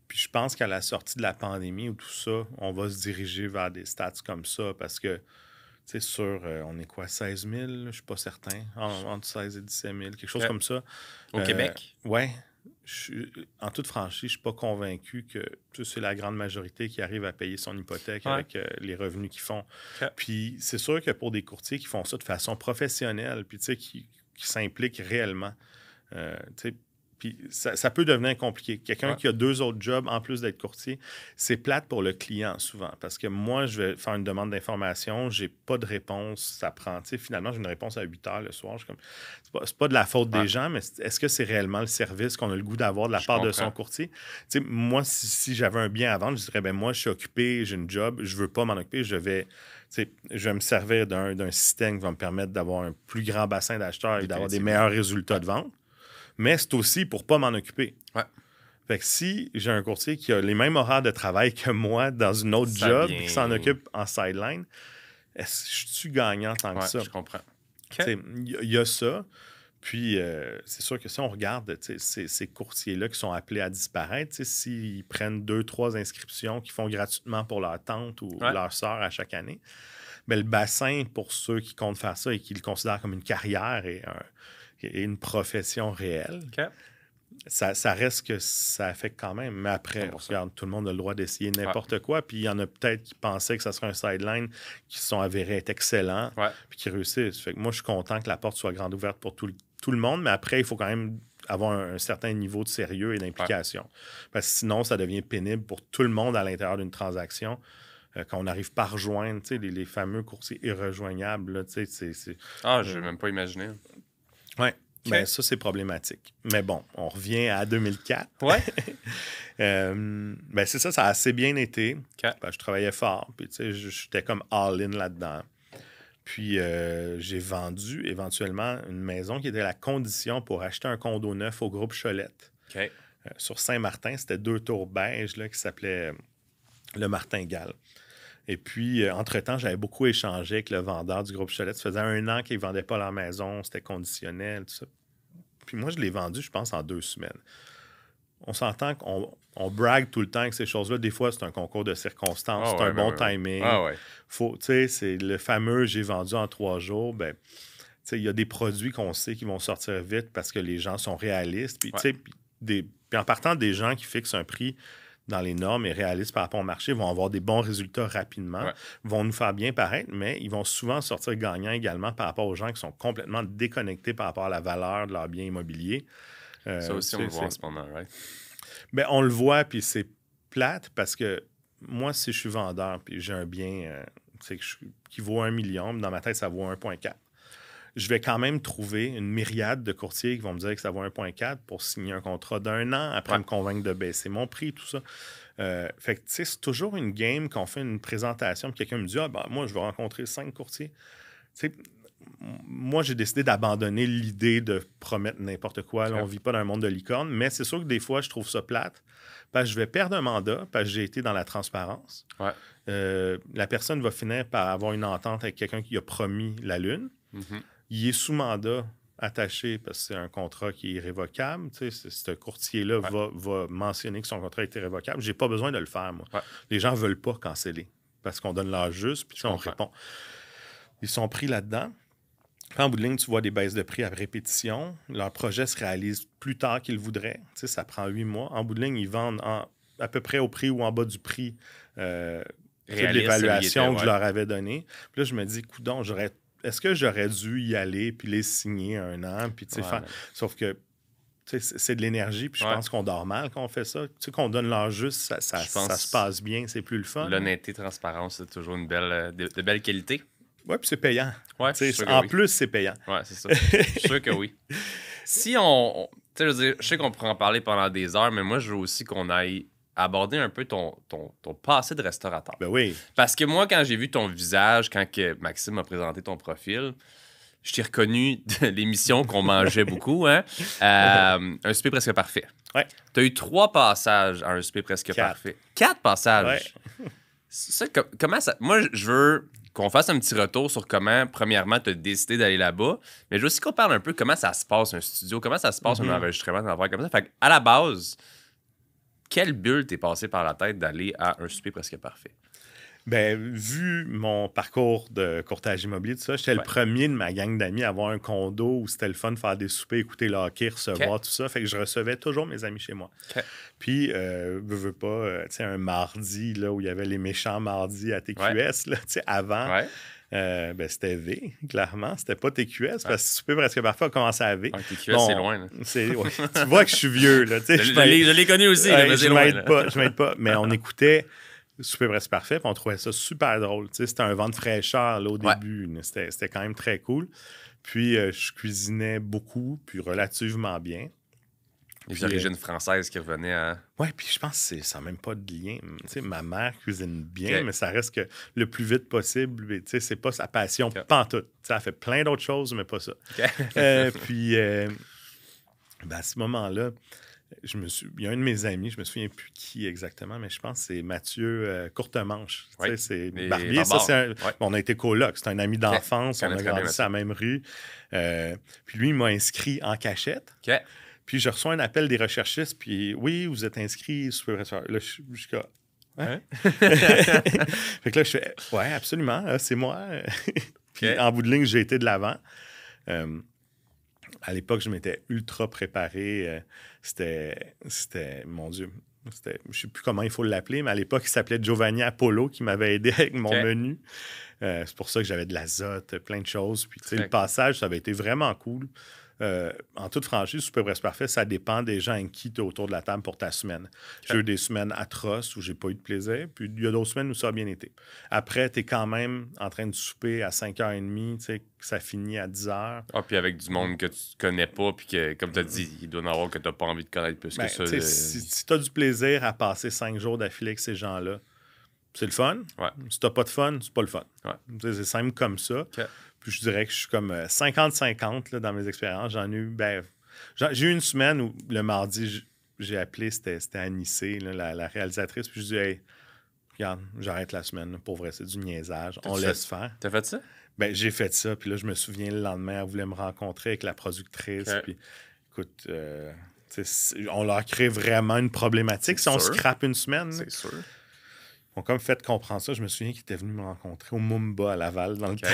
Puis je pense qu'à la sortie de la pandémie ou tout ça, on va se diriger vers des stats comme ça parce que, tu sais, on est quoi, 16 000? Je ne suis pas certain. Entre 16 et 17 000, quelque chose comme ça. Au Québec? Oui. En toute franchise, je ne suis pas convaincu que c'est la grande majorité qui arrive à payer son hypothèque avec les revenus qu'ils font. Okay. Puis c'est sûr que pour des courtiers qui font ça de façon professionnelle, puis qui s'impliquent réellement, puis Puis ça peut devenir compliqué. Quelqu'un qui a 2 autres jobs en plus d'être courtier, c'est plate pour le client souvent. Parce que moi, je vais faire une demande d'information, j'ai pas de réponse, ça prend. Finalement, j'ai une réponse à 8 heures le soir. Je suis comme, c'est pas de la faute des gens, mais est-ce que c'est réellement le service qu'on a le goût d'avoir de la part de son courtier? Moi, si j'avais un bien à vendre, je dirais, ben moi, je suis occupé, j'ai une job, je veux pas m'en occuper, je vais me servir d'un système qui va me permettre d'avoir un plus grand bassin d'acheteurs et d'avoir des meilleurs résultats de vente. Mais c'est aussi pour ne pas m'en occuper. Ouais. Fait que si j'ai un courtier qui a les mêmes horaires de travail que moi dans une autre job et qui s'en occupe en sideline, est-ce que je suis gagnant tant que ça? Je comprends. Il y a ça. Puis, c'est sûr que si on regarde ces courtiers-là qui sont appelés à disparaître, s'ils prennent 2-3 inscriptions qu'ils font gratuitement pour leur tante ou leur sœur à chaque année, bien, le bassin pour ceux qui comptent faire ça et qui le considèrent comme une carrière et une profession réelle, ça reste que ça affecte quand même. Mais après, regarde, tout le monde a le droit d'essayer n'importe quoi. Puis il y en a peut-être qui pensaient que ça serait un sideline qui se sont avérés être excellents puis qui réussissent. Fait que moi, je suis content que la porte soit grande ouverte pour tout le monde. Mais après, il faut quand même avoir un certain niveau de sérieux et d'implication. Parce que sinon, ça devient pénible pour tout le monde à l'intérieur d'une transaction. Quand on n'arrive pas à rejoindre les fameux courtiers irrejoignables. Là, je n'ai même pas imaginé. Oui. Ben, ça, c'est problématique. Mais bon, on revient à 2004. Ouais. Ben, c'est ça, ça a assez bien été. Ben, je travaillais fort. Puis, j'étais comme all-in là-dedans. Puis, j'ai vendu éventuellement une maison qui était la condition pour acheter un condo neuf au groupe Cholette. Sur Saint-Martin, c'était 2 tours beige là, qui s'appelait le Martingale. Et puis, entre-temps, j'avais beaucoup échangé avec le vendeur du groupe Cholette. Ça faisait 1 an qu'ils ne vendaient pas leur maison, c'était conditionnel, tout ça. Puis moi, je l'ai vendu, je pense, en 2 semaines. On s'entend qu'on brague tout le temps avec ces choses-là. Des fois, c'est un concours de circonstances, c'est un bon timing. C'est le fameux « j'ai vendu en 3 jours ». Ben, il y a des produits qu'on sait qui vont sortir vite parce que les gens sont réalistes. Puis, puis en partant des gens qui fixent un prix dans les normes et réalistes par rapport au marché, vont avoir des bons résultats rapidement, vont nous faire bien paraître, mais ils vont souvent sortir gagnants également par rapport aux gens qui sont complètement déconnectés par rapport à la valeur de leur bien immobilier. Ça aussi, on le voit en ce moment, right? Bien, on le voit, puis c'est plate parce que moi, si je suis vendeur puis j'ai un bien qui vaut 1 million, dans ma tête, ça vaut 1,4. Je vais quand même trouver une myriade de courtiers qui vont me dire que ça vaut 1,4 pour signer un contrat d'1 an, après me convaincre de baisser mon prix, tout ça. Fait que, c'est toujours une game qu'on fait une présentation, puis quelqu'un me dit « Ah, ben, moi, je vais rencontrer 5 courtiers. » Moi, j'ai décidé d'abandonner l'idée de promettre n'importe quoi. Là, on ne vit pas dans un monde de licorne, mais c'est sûr que des fois, je trouve ça plate parce que je vais perdre un mandat parce que j'ai été dans la transparence. La personne va finir par avoir une entente avec quelqu'un qui a promis la lune. Il est sous mandat attaché parce que c'est un contrat qui est irrévocable. Ce courtier-là va mentionner que son contrat est irrévocable. Je n'ai pas besoin de le faire, moi. Les gens ne veulent pas canceller parce qu'on donne leur juste, puis on répond. Ils sont pris là-dedans. En bout de ligne, tu vois des baisses de prix à répétition. Leur projet se réalise plus tard qu'ils le voudraient. Ça prend 8 mois. En bout de ligne, ils vendent à peu près au prix ou en bas du prix de l'évaluation que je leur avais donnée. Puis là, je me dis, coudonc, est-ce que j'aurais dû y aller puis les signer 1 an? Puis, sauf que c'est de l'énergie, puis je pense qu'on dort mal quand on fait ça. Qu'on donne leur juste, ça se passe bien, c'est plus le fun. L'honnêteté, transparence, c'est toujours une de belle qualité. Oui, puis c'est payant. Plus, c'est payant. Oui, c'est ça. Je suis sûr que oui. Si je sais qu'on pourrait en parler pendant des heures, mais moi, je veux aussi qu'on aille aborder un peu ton passé de restaurateur. Ben oui. Parce que moi, quand j'ai vu ton visage, quand Maxime m'a présenté ton profil, je t'ai reconnu de l'émission qu'on mangeait beaucoup, hein? Un souper presque parfait. Ouais. Tu as eu 3 passages à un souper presque parfait. 4 passages. Ouais. Ça, comment ça... Moi, je veux qu'on fasse un petit retour sur comment, premièrement, tu as décidé d'aller là-bas, mais je veux aussi qu'on parle un peu comment ça se passe, un studio, comment ça se passe, un enregistrement, un affaire comme ça. Fait à la base, quelle bulle t'es passé par la tête d'aller à un souper presque parfait? Bien, vu mon parcours de courtage immobilier, tout ça, j'étais le premier de ma gang d'amis à avoir un condo où c'était le fun de faire des soupers, écouter le hockey, recevoir tout ça. Fait que je recevais toujours mes amis chez moi. Puis, veux pas, tu sais, un mardi là, où il y avait les méchants mardis à TQS, là, tu sais, avant, C'était V, clairement. C'était pas TQS, parce que Souper presque parfait a commencé à V. TQS, c'est loin. Là. Tu vois que je suis vieux. Là, je l'ai connu aussi, mais c'est loin. Je m'aide pas. Mais on écoutait Souper presque parfait, puis on trouvait ça super drôle. C'était un vent de fraîcheur là, au début. C'était quand même très cool. Puis je cuisinais beaucoup, puis relativement bien. Les origines françaises qui revenaient à... Oui, puis je pense que ça n'a même pas de lien. Ma mère cuisine bien, mais ça reste que le plus vite possible. C'est pas sa passion, pantoute. Elle fait plein d'autres choses, mais pas ça. Puis, à ce moment-là, il y a un de mes amis, je me souviens plus qui exactement, mais je pense que c'est Mathieu Courtemanche. C'est barbier. On a été colocs. C'est un ami d'enfance. On a grandi sur la même rue. Puis lui, il m'a inscrit en cachette. Puis je reçois un appel des recherchistes, puis oui, vous êtes inscrit Souper presque parfait. Là, je suis jusqu'à... Hein? Fait que là, je fais, ouais, absolument, c'est moi. Puis en bout de ligne, j'ai été de l'avant. À l'époque, je m'étais ultra préparé. C'était, mon Dieu, je ne sais plus comment il faut l'appeler, mais à l'époque, il s'appelait Giovanni Apollo qui m'avait aidé avec mon menu. C'est pour ça que j'avais de l'azote, plein de choses. Puis, le passage, ça avait été vraiment cool. En toute franchise, Souper presque parfait, ça dépend des gens avec qui tu es autour de la table pour ta semaine. J'ai eu des semaines atroces où j'ai pas eu de plaisir, puis il y a d'autres semaines où ça a bien été. Après, tu es quand même en train de souper à 5h30, tu sais, ça finit à 10h. Ah, puis avec du monde que tu connais pas, puis que, comme tu as dit, il doit y en avoir que tu n'as pas envie de connaître plus que ça. Si tu as du plaisir à passer 5 jours d'affilée avec ces gens-là, c'est le fun. Si tu n'as pas de fun, c'est pas le fun. C'est simple comme ça. Puis je dirais que je suis comme 50-50 dans mes expériences. J'en ai eu... j'ai eu une semaine où le mardi, j'ai appelé, c'était Anissé, la réalisatrice, puis je dis « Hey, regarde, j'arrête la semaine. Là, pour vrai, c'est du niaisage. On laisse faire. » T'as fait ça? J'ai fait ça. Puis là, je me souviens, le lendemain, elle voulait me rencontrer avec la productrice. Puis écoute, on leur crée vraiment une problématique si on scrape une semaine. C'est sûr. Ils ont comme fait comprendre ça. Je me souviens qu'ils étaient venus me rencontrer au Mumba à Laval dans le temps.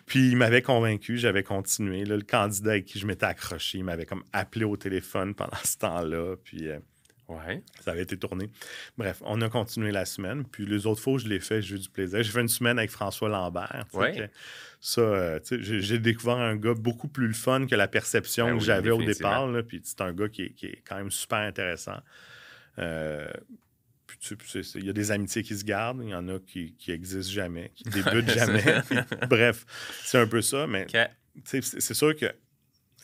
Puis il m'avait convaincu, j'avais continué. Là, le candidat avec qui je m'étais accroché, il m'avait comme appelé au téléphone pendant ce temps-là. Puis ça avait été tourné. Bref, on a continué la semaine. Puis les autres fois, je l'ai fait, j'ai eu du plaisir. J'ai fait une semaine avec François Lambert. Ça, j'ai découvert un gars beaucoup plus le fun que la perception que j'avais au départ. Là, puis c'est un gars qui est quand même super intéressant. Il y a des amitiés qui se gardent, il y en a qui existent jamais, qui débutent jamais. Puis, bref, c'est un peu ça, mais c'est sûr que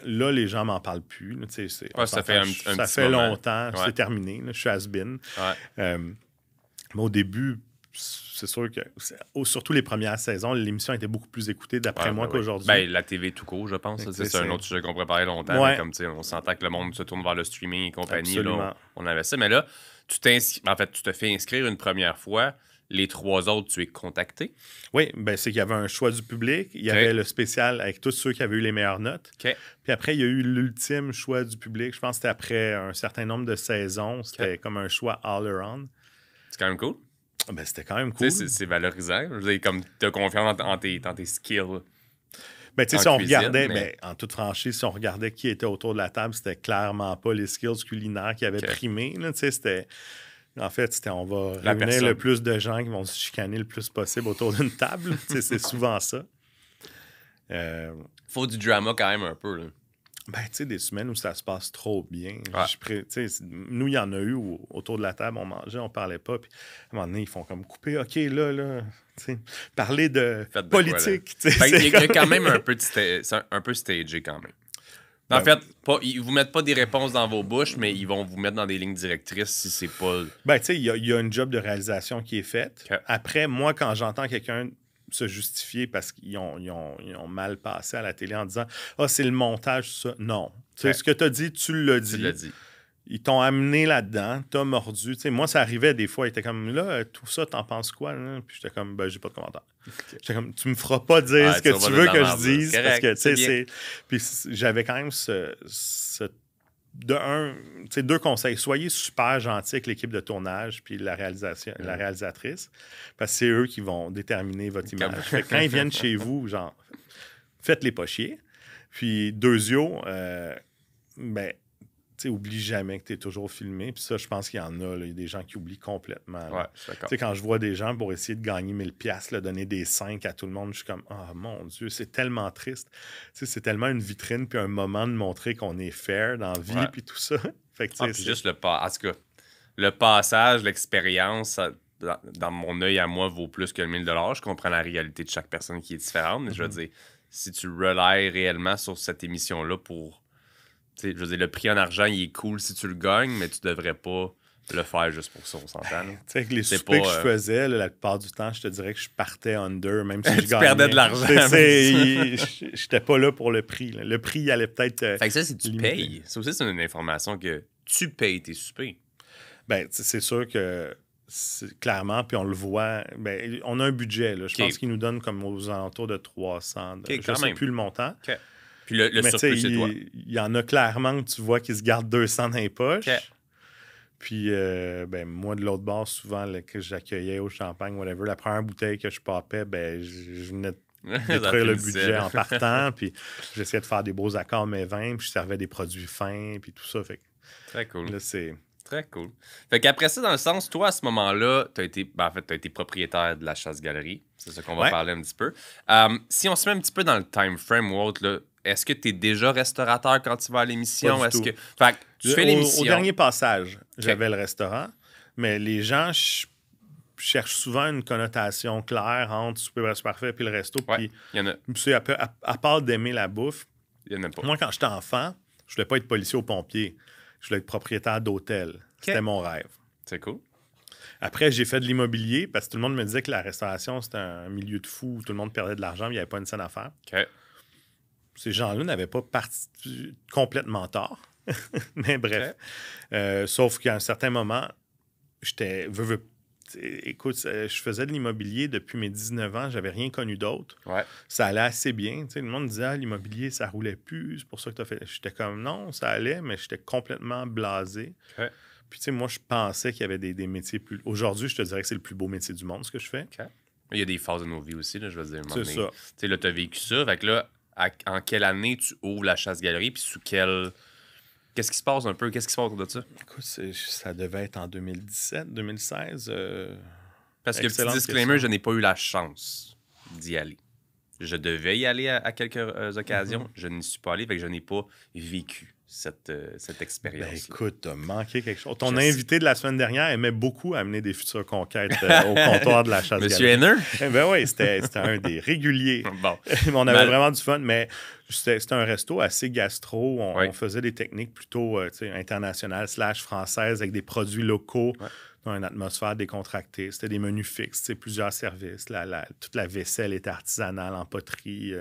là, les gens m'en parlent plus. Là, ça fait longtemps, c'est terminé. Là, je suis has-been. Mais au début, c'est sûr que, surtout les premières saisons, l'émission était beaucoup plus écoutée d'après moi qu'aujourd'hui. La TV tout court, je pense. C'est un autre sujet qu'on pourrait parler longtemps. Mais comme on s'entend que le monde se tourne vers le streaming et compagnie. Là, on avait ça. Mais là, tu te fais inscrire une première fois. Les 3 autres, tu es contacté? Oui, c'est qu'il y avait un choix du public. Il y avait le spécial avec tous ceux qui avaient eu les meilleures notes. Puis après, il y a eu l'ultime choix du public. Je pense que c'était après un certain nombre de saisons. C'était comme un choix all-around. C'est quand même cool. C'était quand même cool. C'est valorisant. Je veux dire, comme tu as confiance dans tes skills. Si on regardait, en toute franchise, si on regardait qui était autour de la table, c'était clairement pas les skills culinaires qui avaient primé. Là, en fait, on va réunir le plus de gens qui vont se chicaner le plus possible autour d'une table. C'est souvent ça. Faut du drama quand même un peu. Là. Des semaines où ça se passe trop bien. Nous, il y en a eu où, autour de la table, on mangeait, on parlait pas. Puis à un moment donné, ils font comme couper. OK, là, parler de politique. Il y a quand même un peu un peu stagé quand même. En fait, ils vous mettent pas des réponses dans vos bouches, mais ils vont vous mettre dans des lignes directrices si c'est pas... il y a une job de réalisation qui est faite. Après, moi, quand j'entends quelqu'un se justifier parce qu'ils ont mal passé à la télé en disant « Ah, c'est le montage, ça. » Non. Ce que tu as dit, tu l'as dit. Tu l'as dit. Ils t'ont amené là-dedans, t'as mordu. Moi, ça arrivait des fois, ils étaient comme là, tout ça, t'en penses quoi? Là? Puis j'étais comme, j'ai pas de commentaire. J'étais comme, tu me feras pas dire ce que tu veux que je dise. Parce que, c'est... Puis j'avais quand même deux conseils. Soyez super gentils avec l'équipe de tournage puis la réalisatrice, parce que c'est eux qui vont déterminer votre image. Quand ils viennent chez vous, genre, faites-les pas chier. Puis, oublie jamais que tu es toujours filmé. Puis ça, je pense qu'il y en a. Il y a des gens qui oublient complètement. Ouais, je suis d'accord. Quand je vois des gens pour essayer de gagner 1000$, donner des 5 à tout le monde, je suis comme, oh mon Dieu, c'est tellement triste. C'est tellement une vitrine puis un moment de montrer qu'on est fair dans la vie puis tout ça. Fait que, puis juste en tout cas, le passage, l'expérience, dans mon œil à moi, vaut plus que le 1000$. Je comprends la réalité de chaque personne qui est différente, mais je veux dire, si tu relies réellement sur cette émission-là pour... je veux dire, le prix en argent, il est cool si tu le gagnes, mais tu devrais pas le faire juste pour ça, on s'entend. Avec les soupers que je faisais, la plupart du temps, je te dirais que je partais under, même si je gagnais. Tu perdais de l'argent. J'étais pas là pour le prix. Le prix, il allait peut-être... fait que ça, c'est tu payes. Ça aussi, c'est une information que tu payes tes soupers. Ben, c'est sûr que... clairement, puis on le voit, on a un budget. Là. Je pense qu'il nous donne comme aux alentours de 300. Je ne sais plus le montant. Puis le surplus, c'est toi. Il y en a clairement que tu vois qui se gardent 200 dans les poches. Puis moi, de l'autre bord, souvent, que j'accueillais au champagne, whatever, la première bouteille que je popais, je venais de détruire le budget en partant. Puis j'essayais de faire des beaux accords mes vins, puis je servais des produits fins, puis tout ça. Fait que, très cool. Là, c'est... Très cool. Fait qu'après ça, dans le sens, toi, à ce moment-là, t'as été propriétaire de la chasse-galerie. C'est ça qu'on va parler un petit peu. Si on se met un petit peu dans le time frame ou autre, là, est-ce que tu es déjà restaurateur quand tu vas à l'émission? Pas du tout. Fait que tu fais l'émission. Au dernier passage, j'avais le restaurant, mais les gens cherchent souvent une connotation claire entre Super Resto Parfait puis le resto. Puis, il y en a. À part d'aimer la bouffe, il y en a pas. Moi, quand j'étais enfant, je voulais pas être policier ou pompier. Je voulais être propriétaire d'hôtel. C'était mon rêve. C'est cool. Après, j'ai fait de l'immobilier parce que tout le monde me disait que la restauration, c'était un milieu de fous où tout le monde perdait de l'argent, mais il n'y avait pas une scène à faire. Ces gens-là n'avaient pas complètement tort. Mais bref. Sauf qu'à un certain moment, écoute, je faisais de l'immobilier depuis mes 19 ans. J'avais rien connu d'autre. Ça allait assez bien. Le monde disait, l'immobilier, ça roulait plus. C'est pour ça que tu as fait... J'étais comme, non, ça allait, mais j'étais complètement blasé. Puis, moi, je pensais qu'il y avait des métiers plus... Aujourd'hui, je te dirais que c'est le plus beau métier du monde, ce que je fais. Il y a des phases de nos vies aussi, là, je veux dire. C'est ça. Là, tu as vécu ça. Fait que là, en quelle année tu ouvres la chasse-galerie, puis sous quel... Qu'est-ce qui se passe un peu? Qu'est-ce qui se passe autour de ça? Écoute, ça devait être en 2017, 2016. Parce que, petit disclaimer, je n'ai pas eu la chance d'y aller. Je devais y aller à quelques occasions. Je n'y suis pas allé, fait que je n'ai pas vécu cette expérience. Écoute, t'as manqué quelque chose. Ton invité de la semaine dernière aimait beaucoup amener des futures conquêtes au comptoir de la chasse-galerie. Monsieur Henner? Oui, c'était un des réguliers. Bon. On avait vraiment du fun, mais c'était un resto assez gastro. On faisait des techniques plutôt internationales / françaises avec des produits locaux dans une atmosphère décontractée. C'était des menus fixes, plusieurs services. Toute la vaisselle était artisanale en poterie.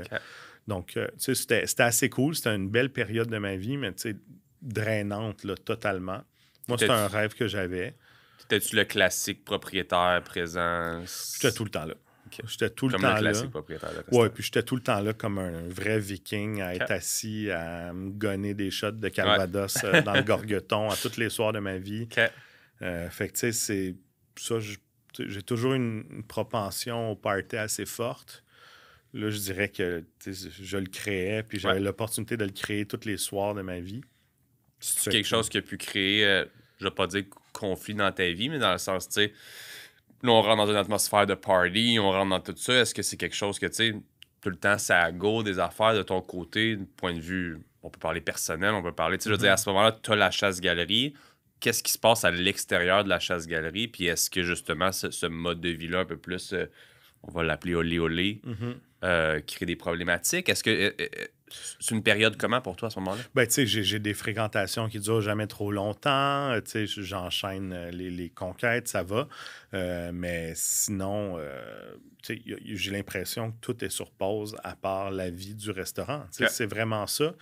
Donc, c'était assez cool. C'était une belle période de ma vie, mais drainante, là, totalement. Moi, c'était un rêve que j'avais. Étais-tu le classique propriétaire présent? J'étais tout le temps là. J'étais tout le temps là. Comme le classique propriétaire de restaurant. Oui, puis j'étais tout le temps là comme un vrai viking à être assis, à me gonner des shots de Calvados dans le gorgeton à tous les soirs de ma vie. Fait que, tu sais, c'est ça. J'ai toujours une propension au party assez forte. Là, je dirais que je le créais, puis j'avais l'opportunité de le créer tous les soirs de ma vie. C'est quelque chose qui a pu créer, je ne vais pas dire conflit dans ta vie, mais dans le sens, tu sais, là, on rentre dans une atmosphère de party, on rentre dans tout ça. Est-ce que c'est quelque chose que, tu sais, tout le temps, ça go des affaires de ton côté, du point de vue, on peut parler personnel, on peut parler, tu sais, je veux dire, à ce moment-là, tu as la chasse-galerie. Qu'est-ce qui se passe à l'extérieur de la chasse-galerie? Puis est-ce que, justement, ce mode de vie-là, un peu plus, on va l'appeler olé-olé, crée des problématiques? Est-ce que c'est une période comment pour toi à ce moment-là? Ben, tu sais, j'ai des fréquentations qui durent jamais trop longtemps. Tu sais, j'enchaîne les conquêtes, ça va. Mais sinon, tu sais, j'ai l'impression que tout est sur pause à part la vie du restaurant. Tu sais, c'est vraiment ça.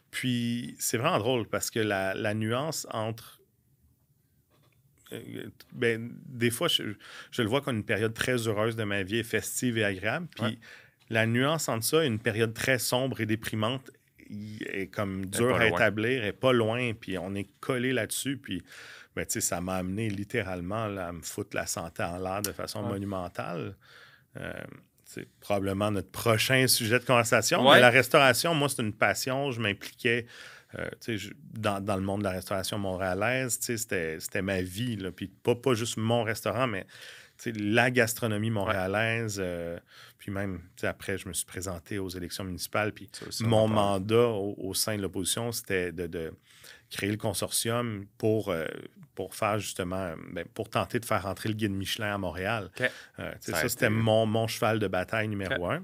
Puis, c'est vraiment drôle parce que la nuance entre... des fois, je le vois comme une période très heureuse de ma vie, festive et agréable. Puis la nuance entre ça et une période très sombre et déprimante est comme dure à établir, est pas loin. Puis on est collé là-dessus. Puis ça m'a amené littéralement là, à me foutre la santé en l'air de façon monumentale. C'est probablement notre prochain sujet de conversation. Mais la restauration, moi, c'est une passion. Je m'impliquais dans le monde de la restauration montréalaise, c'était ma vie. Puis pas juste mon restaurant, mais la gastronomie montréalaise. Puis même, après, je me suis présenté aux élections municipales. Puis mon mandat au sein de l'opposition, c'était de créer le consortium pour faire justement, pour tenter de faire rentrer le guide Michelin à Montréal. Okay. Ça, c'était mon cheval de bataille numéro un.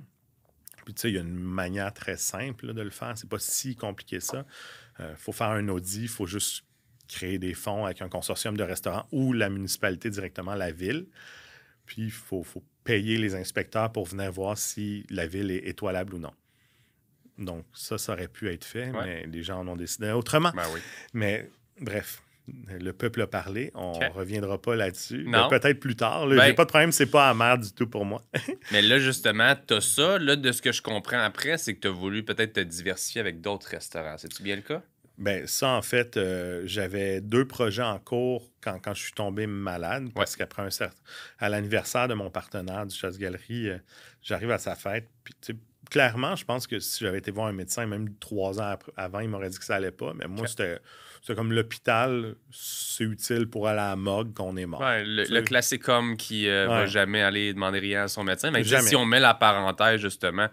Puis, il y a une manière très simple là, de le faire. C'est pas si compliqué ça. Faut faire un audit, il faut juste créer des fonds avec un consortium de restaurants ou la municipalité directement, la ville. Puis, il faut payer les inspecteurs pour venir voir si la ville est étoilable ou non. Donc, ça aurait pu être fait, mais les gens en ont décidé autrement. Ben oui. Mais, bref, le peuple a parlé. On ne reviendra pas là-dessus. Peut-être plus tard. J'ai pas de problème, c'est pas amer du tout pour moi. Mais là, justement, tu as ça. Là, de ce que je comprends après, c'est que tu as voulu peut-être te diversifier avec d'autres restaurants. C'est-tu bien le cas? Bien, ça, en fait, j'avais 2 projets en cours quand je suis tombé malade. Parce qu'après à l'anniversaire de mon partenaire du Chasse-Galerie, j'arrive à sa fête. Puis, clairement, je pense que si j'avais été voir un médecin, même 3 ans avant, il m'aurait dit que ça allait pas. Mais moi, c'était comme l'hôpital, c'est utile pour aller à la morgue qu'on est mort. Ouais, le classique homme qui va jamais aller demander rien à son médecin. Mais si on met la parenthèse, justement,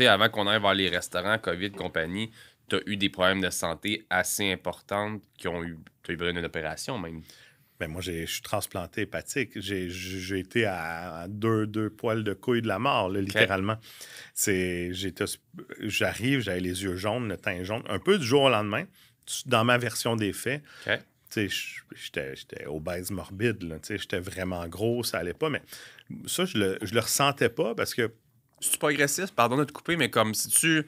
avant qu'on aille vers les restaurants, COVID, compagnie, tu as eu des problèmes de santé assez importants qui ont eu... Tu as eu besoin d'une opération, même. Ben moi, je suis transplanté hépatique. J'ai été à deux poils de couille de la mort, là, littéralement. J'arrive, j'avais les yeux jaunes, le teint jaune, un peu du jour au lendemain, dans ma version des faits. J'étais obèse morbide, j'étais vraiment gros, ça allait pas, mais ça, je le ressentais pas parce que... C'est pas agressif, pardon de te couper, mais comme si tu...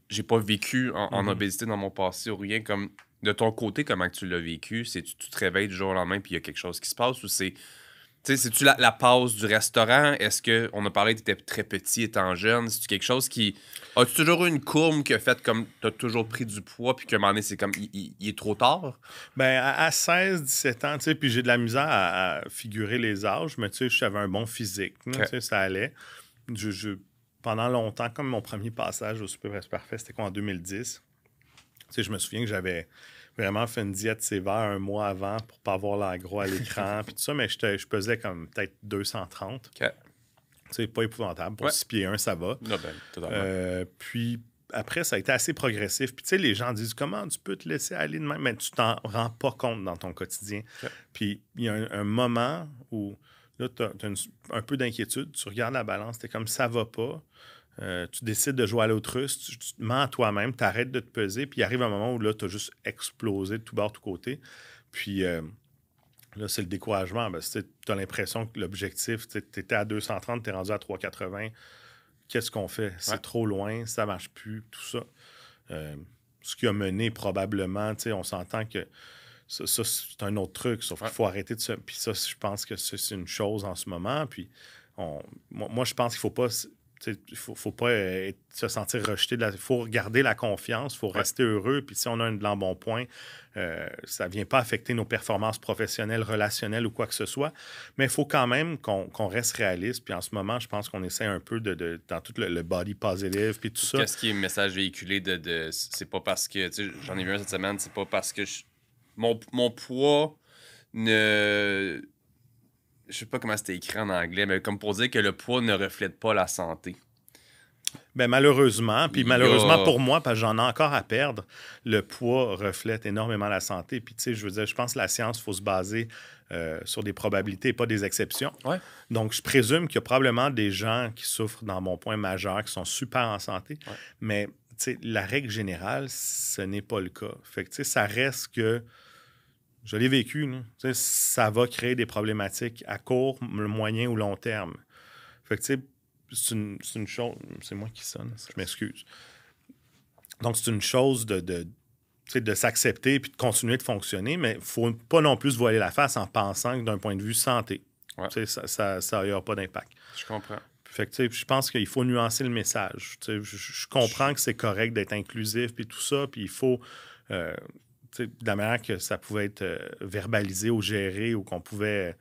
J'ai pas vécu en obésité dans mon passé ou rien, comme... De ton côté, comment tu l'as vécu? Tu te réveilles du jour au lendemain puis il y a quelque chose qui se passe ou c'est-tu la pause du restaurant? Est-ce qu'on a parlé que tu étais très petit étant jeune? C'est-tu quelque chose qui... As-tu toujours eu une courbe qui a fait comme tu as toujours pris du poids puis qu'à un moment donné, c'est comme il est trop tard? Ben à 16, 17 ans, puis j'ai de la misère à figurer les âges, mais j'avais un bon physique. Ça allait. Pendant longtemps, comme mon premier passage au Super Reste Parfait, c'était quoi en 2010? Je me souviens que j'avais vraiment fait une diète sévère un mois avant pour pas avoir l'air gros à l'écran, puis tout ça, mais je pesais comme peut-être 230. C'est pas épouvantable. Pour 6 pieds 1, ça va. Non, puis après, ça a été assez progressif. Puis les gens disent, comment tu peux te laisser aller de même? Mais tu t'en rends pas compte dans ton quotidien. Puis il y a un moment où là, tu as un peu d'inquiétude. Tu regardes la balance, tu es comme, ça va pas. Tu décides de jouer à l'autruche, tu te mens à toi-même, tu arrêtes de te peser, puis il arrive un moment où là, tu as juste explosé de tout bord, de tout côté. Puis là, c'est le découragement. Tu as l'impression que l'objectif, tu étais à 230, tu es rendu à 380. Qu'est-ce qu'on fait? C'est trop loin, ça marche plus, tout ça. Ce qui a mené probablement, on s'entend que ça c'est un autre truc, sauf qu'il faut arrêter de ça. Puis ça, je pense que c'est une chose en ce moment. Puis moi, je pense qu'il ne faut pas... Il faut pas se sentir rejeté. Il faut garder la confiance, il faut rester heureux. Puis si on a un l'embonpoint, ça ne vient pas affecter nos performances professionnelles, relationnelles ou quoi que ce soit. Mais il faut quand même qu'on reste réaliste. Puis en ce moment, je pense qu'on essaie un peu dans tout le body positive puis tout ça. Qu'est-ce qui est le message véhiculé de c'est pas parce que... J'en ai vu un cette semaine, c'est pas parce que mon poids ne... Je sais pas comment c'était écrit en anglais, mais comme pour dire que le poids ne reflète pas la santé. Bien, malheureusement, puis malheureusement pour moi, parce que j'en ai encore à perdre, le poids reflète énormément la santé. Puis, je veux dire, je pense que la science, il faut se baser sur des probabilités et pas des exceptions. Ouais. Donc, je présume qu'il y a probablement des gens qui souffrent dans mon point majeur, qui sont super en santé. Ouais. Mais, la règle générale, ce n'est pas le cas. Fait que, ça reste que... Je l'ai vécu, là. Ça va créer des problématiques à court, moyen ou long terme. Fait que, c'est une chose... C'est moi qui sonne, je m'excuse. Donc, c'est une chose de s'accepter puis de continuer de fonctionner, mais il ne faut pas non plus se voiler la face en pensant que d'un point de vue santé, ça n'aura pas d'impact. Je comprends. Fait que, je pense qu'il faut nuancer le message. Je comprends que c'est correct d'être inclusif puis tout ça, puis il faut... de la manière que ça pouvait être verbalisé ou géré ou qu'on pouvait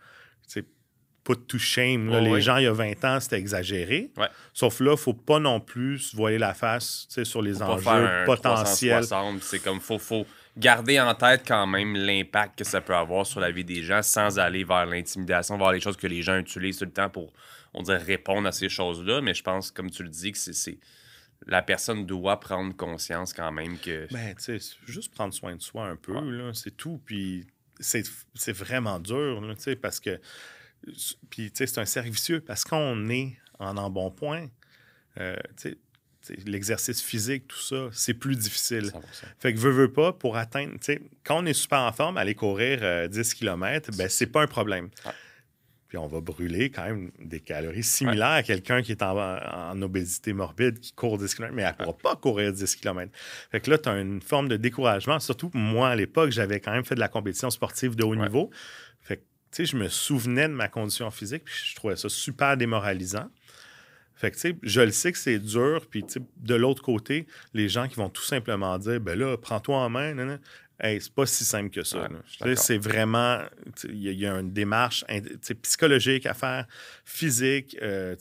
put to shame. Là. Les gens, il y a 20 ans, c'était exagéré. Ouais. Sauf là, il ne faut pas non plus se voiler la face sur les enjeux potentiels. C'est comme, faut garder en tête quand même l'impact que ça peut avoir sur la vie des gens sans aller vers l'intimidation, vers les choses que les gens utilisent tout le temps pour, on dirait, répondre à ces choses-là. Mais je pense, comme tu le dis, que c'est la personne doit prendre conscience quand même que... Ben, tu sais, juste prendre soin de soi un peu, là, c'est tout. Puis c'est vraiment dur, là, parce que... Puis, tu sais, c'est un cercle vicieux parce qu'on est en embonpoint. L'exercice physique, tout ça, c'est plus difficile. 100%. Fait que veux pas, pour atteindre... Quand on est super en forme, aller courir 10 km, ben c'est pas un problème. Ouais. Puis on va brûler quand même des calories similaires à quelqu'un qui est en obésité morbide, qui court 10 km, mais elle ne pourra pas courir 10 km. Fait que là, tu as une forme de découragement. Surtout, moi, à l'époque, j'avais quand même fait de la compétition sportive de haut niveau. Fait que, tu sais, je me souvenais de ma condition physique, puis je trouvais ça super démoralisant. Fait que, tu sais, je le sais que c'est dur, puis, tu sais, de l'autre côté, les gens qui vont tout simplement dire, ben là, prends-toi en main, nan, nan. Hey, c'est pas si simple que ça. C'est vraiment... Il y a une démarche psychologique à faire, physique. Il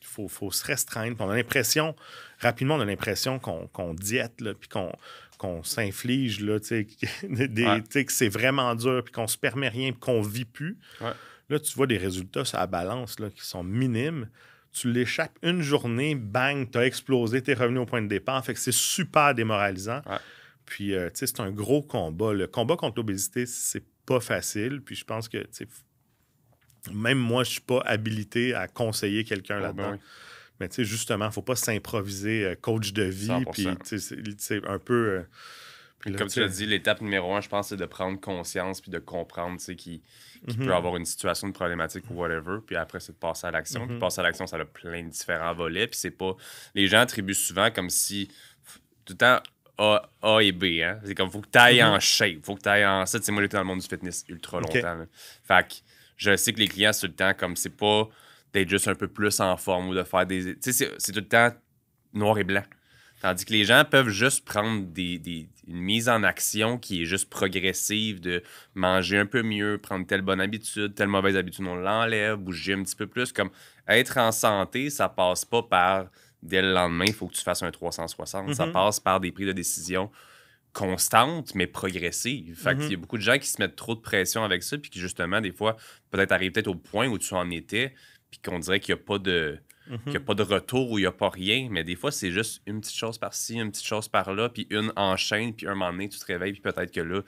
faut se restreindre. On a l'impression, rapidement, on a l'impression qu'on diète, puis qu'on s'inflige, là, que c'est vraiment dur, puis qu'on se permet rien, puis qu'on vit plus. Ouais. Là, tu vois des résultats sur la balance là, qui sont minimes. Tu l'échappes une journée, bang, tu as explosé, tu es revenu au point de départ. Fait que c'est super démoralisant. Ouais. Puis, tu sais, c'est un gros combat. Le combat contre l'obésité, c'est pas facile. Puis, je pense que, tu sais, même moi, je suis pas habilité à conseiller quelqu'un là-dedans. Oui. Mais, tu sais, justement, il faut pas s'improviser coach de vie. 100%. Puis, tu sais, c'est un peu... puis là, comme tu l'as dit, l'étape numéro 1, je pense, c'est de prendre conscience puis de comprendre, tu sais, qu'il peut avoir une situation de problématique ou whatever. Puis après, c'est de passer à l'action. Puis passer à l'action, ça a plein de différents volets. Puis c'est pas... Les gens attribuent souvent comme si... Tout le temps... A et B, hein? C'est comme, faut que tu ailles en shape, faut que tu ailles en... Ça, tu sais, moi, j'étais dans le monde du fitness ultra longtemps. Là. Fait que je sais que les clients, c'est tout le temps, comme, c'est pas d'être juste un peu plus en forme ou de faire des... Tu sais, c'est tout le temps noir et blanc. Tandis que les gens peuvent juste prendre une mise en action qui est juste progressive, de manger un peu mieux, prendre telle bonne habitude, telle mauvaise habitude, on l'enlève, bouger un petit peu plus. Comme, être en santé, ça passe pas par... Dès le lendemain, il faut que tu fasses un 360. Ça passe par des prises de décision constantes, mais progressives. Fait qu'il y a beaucoup de gens qui se mettent trop de pression avec ça, puis qui, justement, des fois, peut-être arrivent peut-être au point où tu en étais, puis qu'on dirait qu'il n'y a pas de... qu'il n'y a pas de retour ou il n'y a pas rien, mais des fois, c'est juste une petite chose par-ci, une petite chose par-là, puis une enchaîne, puis un moment donné, tu te réveilles, puis peut-être que là,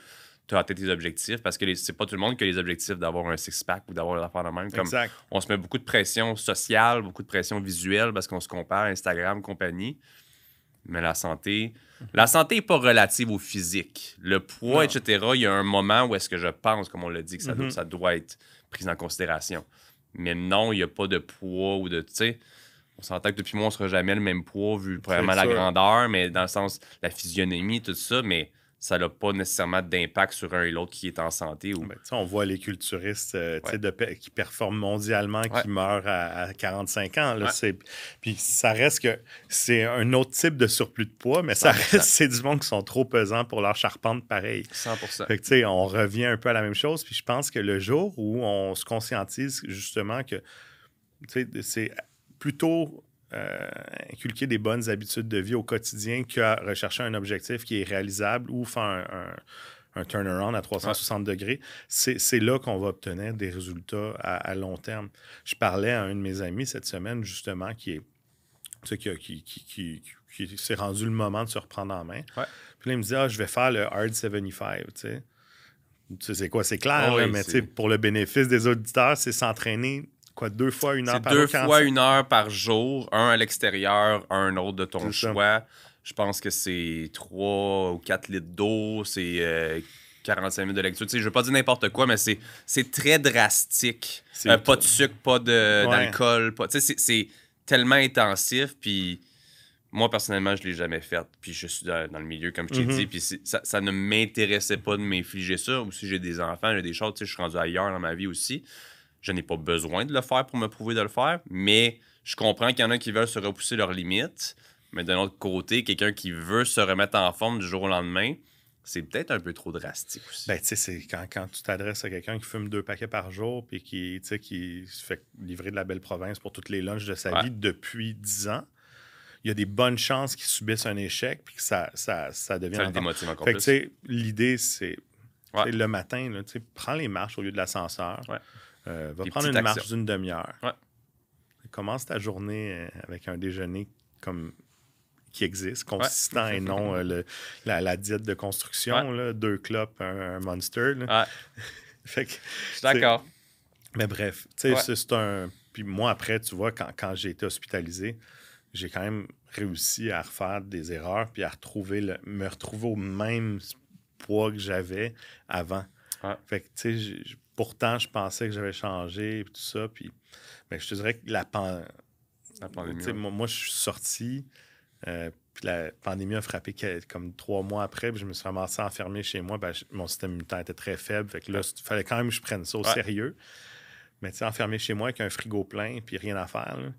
tu as atteint tes objectifs, parce que c'est pas tout le monde qui a les objectifs d'avoir un six-pack ou d'avoir l'affaire de même. Comme exact. On se met beaucoup de pression sociale, beaucoup de pression visuelle, parce qu'on se compare à Instagram, compagnie. Mais la santé n'est pas relative au physique. Le poids, etc., il y a un moment où est-ce que je pense, comme on l'a dit, que ça doit être pris en considération. Mais non, il n'y a pas de poids ou de... Tu sais, on s'entend que depuis moi, on ne sera jamais le même poids vu probablement la grandeur, mais dans le sens la physionomie, tout ça, mais ça n'a pas nécessairement d'impact sur un et l'autre qui est en santé. Ou... Ben, on voit les culturistes qui performent mondialement, qui meurent à 45 ans. Là, puis ça reste que c'est un autre type de surplus de poids, mais ça reste, c'est du monde qui sont trop pesants pour leur charpente pareil. 100%. Fait que, on revient un peu à la même chose. Puis je pense que le jour où on se conscientise justement que c'est plutôt... inculquer des bonnes habitudes de vie au quotidien qu'à rechercher un objectif qui est réalisable ou faire un turnaround à 360 degrés, c'est là qu'on va obtenir des résultats à long terme. Je parlais à un de mes amis cette semaine, justement, qui s'est rendu le moment de se reprendre en main. Ouais. Puis là, il me dit, je vais faire le Hard 75, tu sais. Tu sais c'est quoi? C'est clair, là, mais pour le bénéfice des auditeurs, c'est s'entraîner 2 fois 1 heure par jour? 2 fois 1 heure par jour, un à l'extérieur, un autre de ton choix. Je pense que c'est 3 ou 4 litres d'eau, c'est 45 minutes de lecture. Tu sais, je ne veux pas dire n'importe quoi, mais c'est très drastique. Pas de sucre, pas d'alcool. C'est tellement intensif. Puis moi, personnellement, je ne l'ai jamais fait. Puis je suis dans le milieu, comme je t'ai dit. Puis ça ne m'intéressait pas de m'infliger ça. Ou si j'ai des enfants, j'ai des choses, je suis rendu ailleurs dans ma vie aussi. Je n'ai pas besoin de le faire pour me prouver de le faire, mais je comprends qu'il y en a qui veulent se repousser leurs limites. Mais d'un autre côté, quelqu'un qui veut se remettre en forme du jour au lendemain, c'est peut-être un peu trop drastique aussi. Ben, tu sais, c'est quand tu t'adresses à quelqu'un qui fume 2 paquets par jour puis qui se fait livrer de la belle province pour toutes les lunchs de sa vie depuis 10 ans, il y a des bonnes chances qu'il subisse un échec puis que ça devienne... Ça le démotive encore plus. plus. Fait que, tu sais, l'idée, c'est le matin, là, tu sais, prends les marches au lieu de l'ascenseur. Va prendre une marche d'une demi-heure. Commence ta journée avec un déjeuner comme... qui existe, consistant et non la diète de construction, là, 2 clopes, un Monster. Là. Fait que, je suis d'accord. Mais bref, tu sais, c'est un... Puis moi, après, tu vois, quand j'ai été hospitalisé, j'ai quand même réussi à refaire des erreurs puis à me retrouver au même poids que j'avais avant. Fait que, tu sais, pourtant, je pensais que j'avais changé et tout ça. Puis, je te dirais que la pandémie... Moi, je suis sorti... puis la pandémie a frappé comme 3 mois après, puis je me suis ramassé enfermé chez moi. Mon système immunitaire était très faible. Fait que là, il fallait quand même que je prenne ça au sérieux. Mais tu sais, enfermé chez moi avec un frigo plein, puis rien à faire. Là.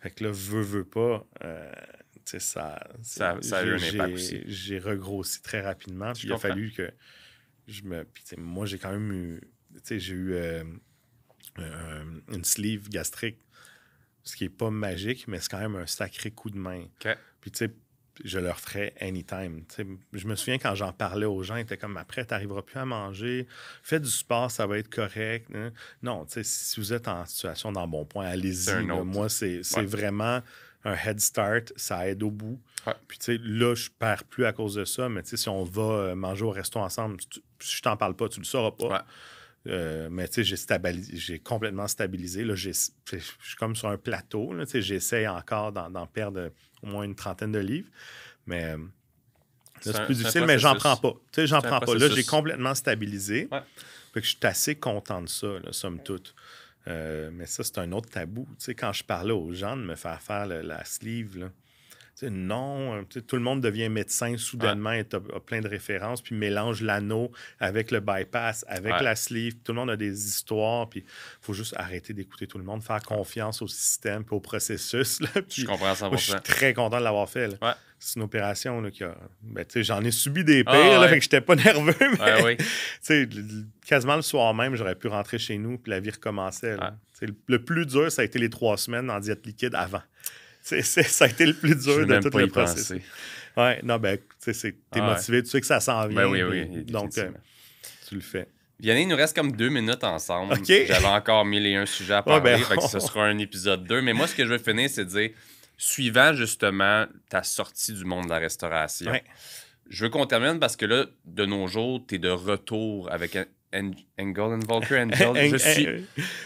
Fait que là, veux pas, tu sais, ça a eu un impact aussi. J'ai regrossi très rapidement. Puis il a fallu que je me... Puis moi, j'ai quand même eu... Tu sais, j'ai eu une sleeve gastrique. Ce qui n'est pas magique, mais c'est quand même un sacré coup de main. Puis, tu sais, je le referais anytime. T'sais, je me souviens quand j'en parlais aux gens, ils étaient comme après, tu n'arriveras plus à manger, fais du sport, ça va être correct. Hein? Non, tu sais, si vous êtes en situation d'embonpoint, allez-y. Moi, c'est vraiment un head start, ça aide au bout. Puis, tu sais, là, je ne perds plus à cause de ça, mais tu sais, si on va manger au resto ensemble, si je t'en parle pas, tu le sauras pas. Mais tu sais, j'ai complètement stabilisé. Là, je suis comme sur un plateau. Là, j'essaie encore d'en perdre au moins une trentaine de livres. Mais là, c'est plus difficile, mais j'en prends pas. Tu sais, j'en prends pas. Là, j'ai complètement stabilisé. Fait que je suis assez content de ça, là, somme toute. Mais ça, c'est un autre tabou. Tu sais, quand je parlais aux gens de me faire la sleeve, là, non, tout le monde devient médecin soudainement et a plein de références, puis mélange l'anneau avec le bypass, avec la sleeve. Tout le monde a des histoires, puis il faut juste arrêter d'écouter tout le monde, faire confiance au système et au processus. Là, puis, je comprends 100%. Moi, je suis très content de l'avoir fait. Là. C'est une opération là, qui a... j'en ai subi des pires, là, fait que j'étais pas nerveux, mais quasiment le soir même, j'aurais pu rentrer chez nous, puis la vie recommençait. Là. Le plus dur, ça a été les 3 semaines en diète liquide avant. Ça a été le plus dur de tout le processus. Non, ben, tu sais, t'es motivé, tu sais que ça s'en vient. Oui, donc, tu le fais. Vianney, il nous reste comme 2 minutes ensemble. J'avais encore 1001 sujets à parler, fait que ce sera un épisode 2. Mais moi, ce que je veux finir, c'est de dire, suivant justement ta sortie du monde de la restauration, je veux qu'on termine parce que là, de nos jours, tu es de retour avec Engel, je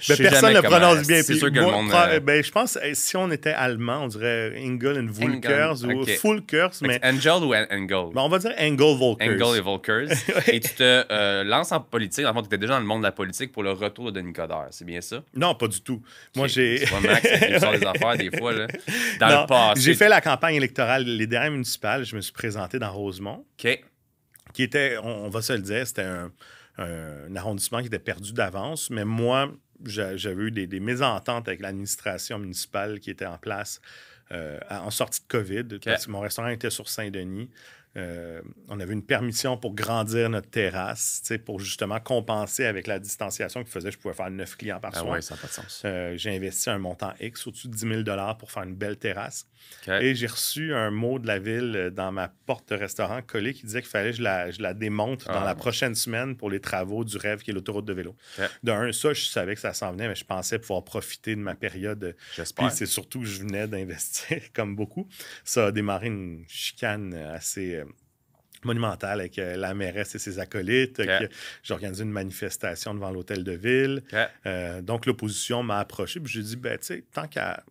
suis personne ne le prononce bien. C'est sûr que moi, le monde... je pense que si on était allemand, on dirait Engel and Volkers ou Fulkers. Mais... Angel ou Engel? On va dire Engel Volkers. Engel et Volkers. Et tu te lances en politique. En fait, tu étais déjà dans le monde de la politique pour le retour de Denis Coderre. C'est bien ça? Non, pas du tout. Moi, j'ai... Tu vois, Max, il sort des affaires des fois. Là. Dans le passé. J'ai fait la campagne électorale. Les dernières municipales, je me suis présenté dans Rosemont. OK. Qui était, on va se le dire, c'était un arrondissement qui était perdu d'avance, mais moi, j'avais eu des mésententes avec l'administration municipale qui était en place en sortie de COVID, parce que mon restaurant était sur Saint-Denis. On avait une permission pour grandir notre terrasse, pour justement compenser avec la distanciation qui faisait que je pouvais faire 9 clients par soir. Ça n'a pas de sens. J'ai investi un montant X, au-dessus de 10 000 pour faire une belle terrasse. Et j'ai reçu un mot de la ville dans ma porte de restaurant collé qui disait qu'il fallait que je la démonte dans la prochaine semaine pour les travaux du rêve qui est l'autoroute de vélo. D'un, ça, je savais que ça s'en venait, mais je pensais pouvoir profiter de ma période. J'espère. Puis c'est surtout que je venais d'investir, comme beaucoup. Ça a démarré une chicane assez... monumentale avec la mairesse et ses acolytes. J'ai organisé une manifestation devant l'hôtel de ville. Donc, l'opposition m'a approché. Puis j'ai dit, tu sais, tant qu'à...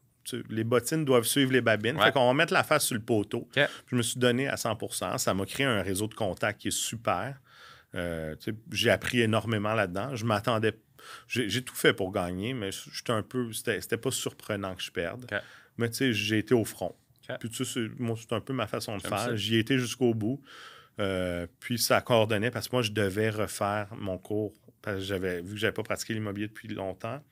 les bottines doivent suivre les babines. Fait qu'on va mettre la face sur le poteau. Je me suis donné à 100%. Ça m'a créé un réseau de contacts qui est super. J'ai appris énormément là-dedans. Je m'attendais... J'ai tout fait pour gagner, mais j'étais un peu... C'était pas surprenant que je perde. Mais tu sais, j'ai été au front. Puis tu sais, moi, c'est un peu ma façon de faire. J'y ai été jusqu'au bout. Puis ça coordonnait parce que moi, je devais refaire mon cours. Parce que vu que je n'avais pas pratiqué l'immobilier depuis longtemps,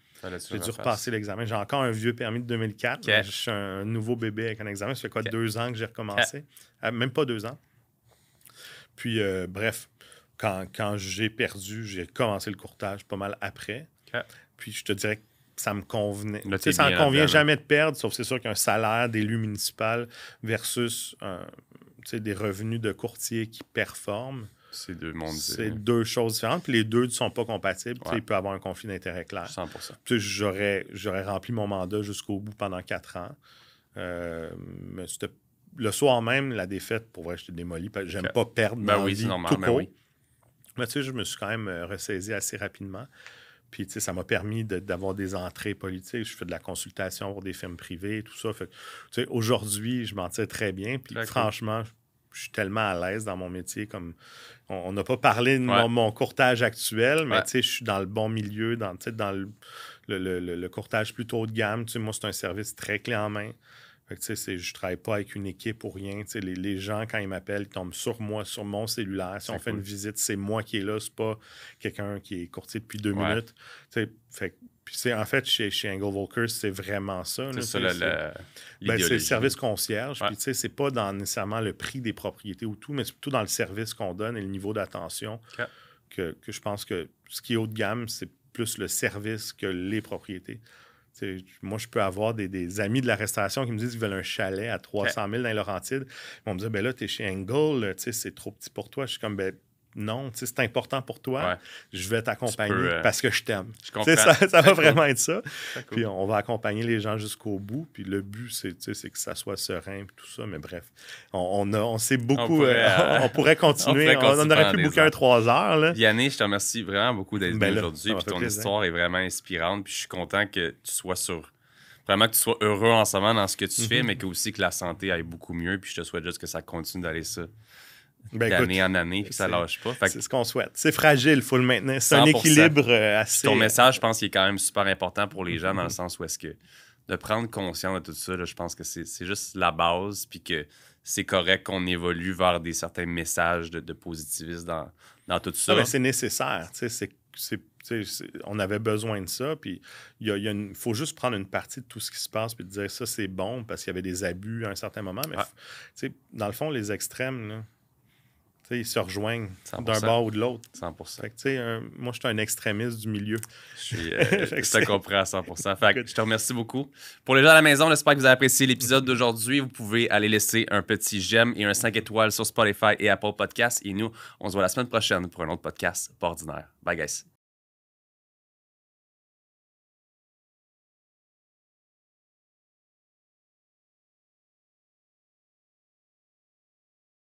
j'ai dû repasser l'examen. J'ai encore un vieux permis de 2004. Je suis un nouveau bébé avec un examen. Ça fait 2 ans que j'ai recommencé? Même pas 2 ans. Puis, bref, quand j'ai perdu, j'ai commencé le courtage pas mal après. OK. Puis, je te dirais que ça me convenait. Là, Ça ne convient jamais de perdre, sauf c'est sûr qu'un salaire d'élu municipal versus des revenus de courtier qui performent, c'est deux mondes. C'est deux choses différentes. Puis les deux ne sont pas compatibles. Il peut y avoir un conflit d'intérêt clair. 100%. Puis j'aurais rempli mon mandat jusqu'au bout pendant 4 ans. Mais le soir même, la défaite, pour vrai, j'étais démoli. J'aime pas perdre dans la vie normal, tout court. oui. Mais tu sais, je me suis quand même ressaisi assez rapidement. Puis, tu sais, ça m'a permis d'avoir des entrées politiques. Je fais de la consultation pour des firmes privées et tout ça. Fait, tu sais, aujourd'hui, je m'en tire très bien. Puis, franchement, je suis tellement à l'aise dans mon métier. Comme on n'a pas parlé de mon courtage actuel, mais tu sais, je suis dans le bon milieu, dans le courtage plutôt haut de gamme. Tu sais, moi, c'est un service très clé en main. Fait que, je ne travaille pas avec une équipe ou rien. Les gens, quand ils m'appellent, ils tombent sur moi, sur mon cellulaire. Si on fait une visite, c'est moi qui est là. C'est pas quelqu'un qui est courtier depuis 2 minutes. Puis en fait, chez Angle Volker, c'est vraiment ça. C'est ça, c'est le service concierge. Puis c'est pas dans nécessairement le prix des propriétés ou tout, mais c'est plutôt dans le service qu'on donne et le niveau d'attention que je pense que ce qui est haut de gamme, c'est plus le service que les propriétés. Moi, je peux avoir des amis de la restauration qui me disent qu'ils veulent un chalet à 300 000 dans les Laurentides. Ils vont me dire, ben là, tu es chez Angle, c'est trop petit pour toi. Je suis comme, ben non, c'est important pour toi. Je vais t'accompagner parce que je t'aime. Ça va vraiment être ça. Puis on va accompagner les gens jusqu'au bout. Puis le but, c'est que ça soit serein et tout ça. Mais bref, on sait beaucoup. On pourrait continuer. On aurait pu booker 3 heures. Là. Yannick, je te remercie vraiment beaucoup d'être venu aujourd'hui. Puis ton histoire est vraiment inspirante. Puis je suis content que tu sois vraiment que tu sois heureux en ce moment dans ce que tu fais, mais aussi que la santé aille beaucoup mieux. Puis je te souhaite juste que ça continue d'aller ça. D'année en année, puis ça lâche pas. C'est ce qu'on souhaite. C'est fragile, il faut le maintenir. C'est un équilibre assez... Ton message, je pense qu'il est quand même super important pour les gens dans le sens où est-ce que de prendre conscience de tout ça, là, je pense que c'est juste la base, puis que c'est correct qu'on évolue vers certains messages de positivisme dans tout ça. C'est nécessaire. On avait besoin de ça, puis il faut juste prendre une partie de tout ce qui se passe puis dire ça, c'est bon, parce qu'il y avait des abus à un certain moment. Mais dans le fond, les extrêmes, là, ils se rejoignent 100%. D'un bord ou de l'autre. 100%. Fait que, moi, je suis un extrémiste du milieu. Je te comprends à 100%. Fait que je te remercie beaucoup. Pour les gens à la maison, j'espère que vous avez apprécié l'épisode d'aujourd'hui. Vous pouvez aller laisser un petit j'aime et un 5 étoiles sur Spotify et Apple Podcasts. Et nous, on se voit la semaine prochaine pour un autre podcast pas ordinaire. Bye, guys.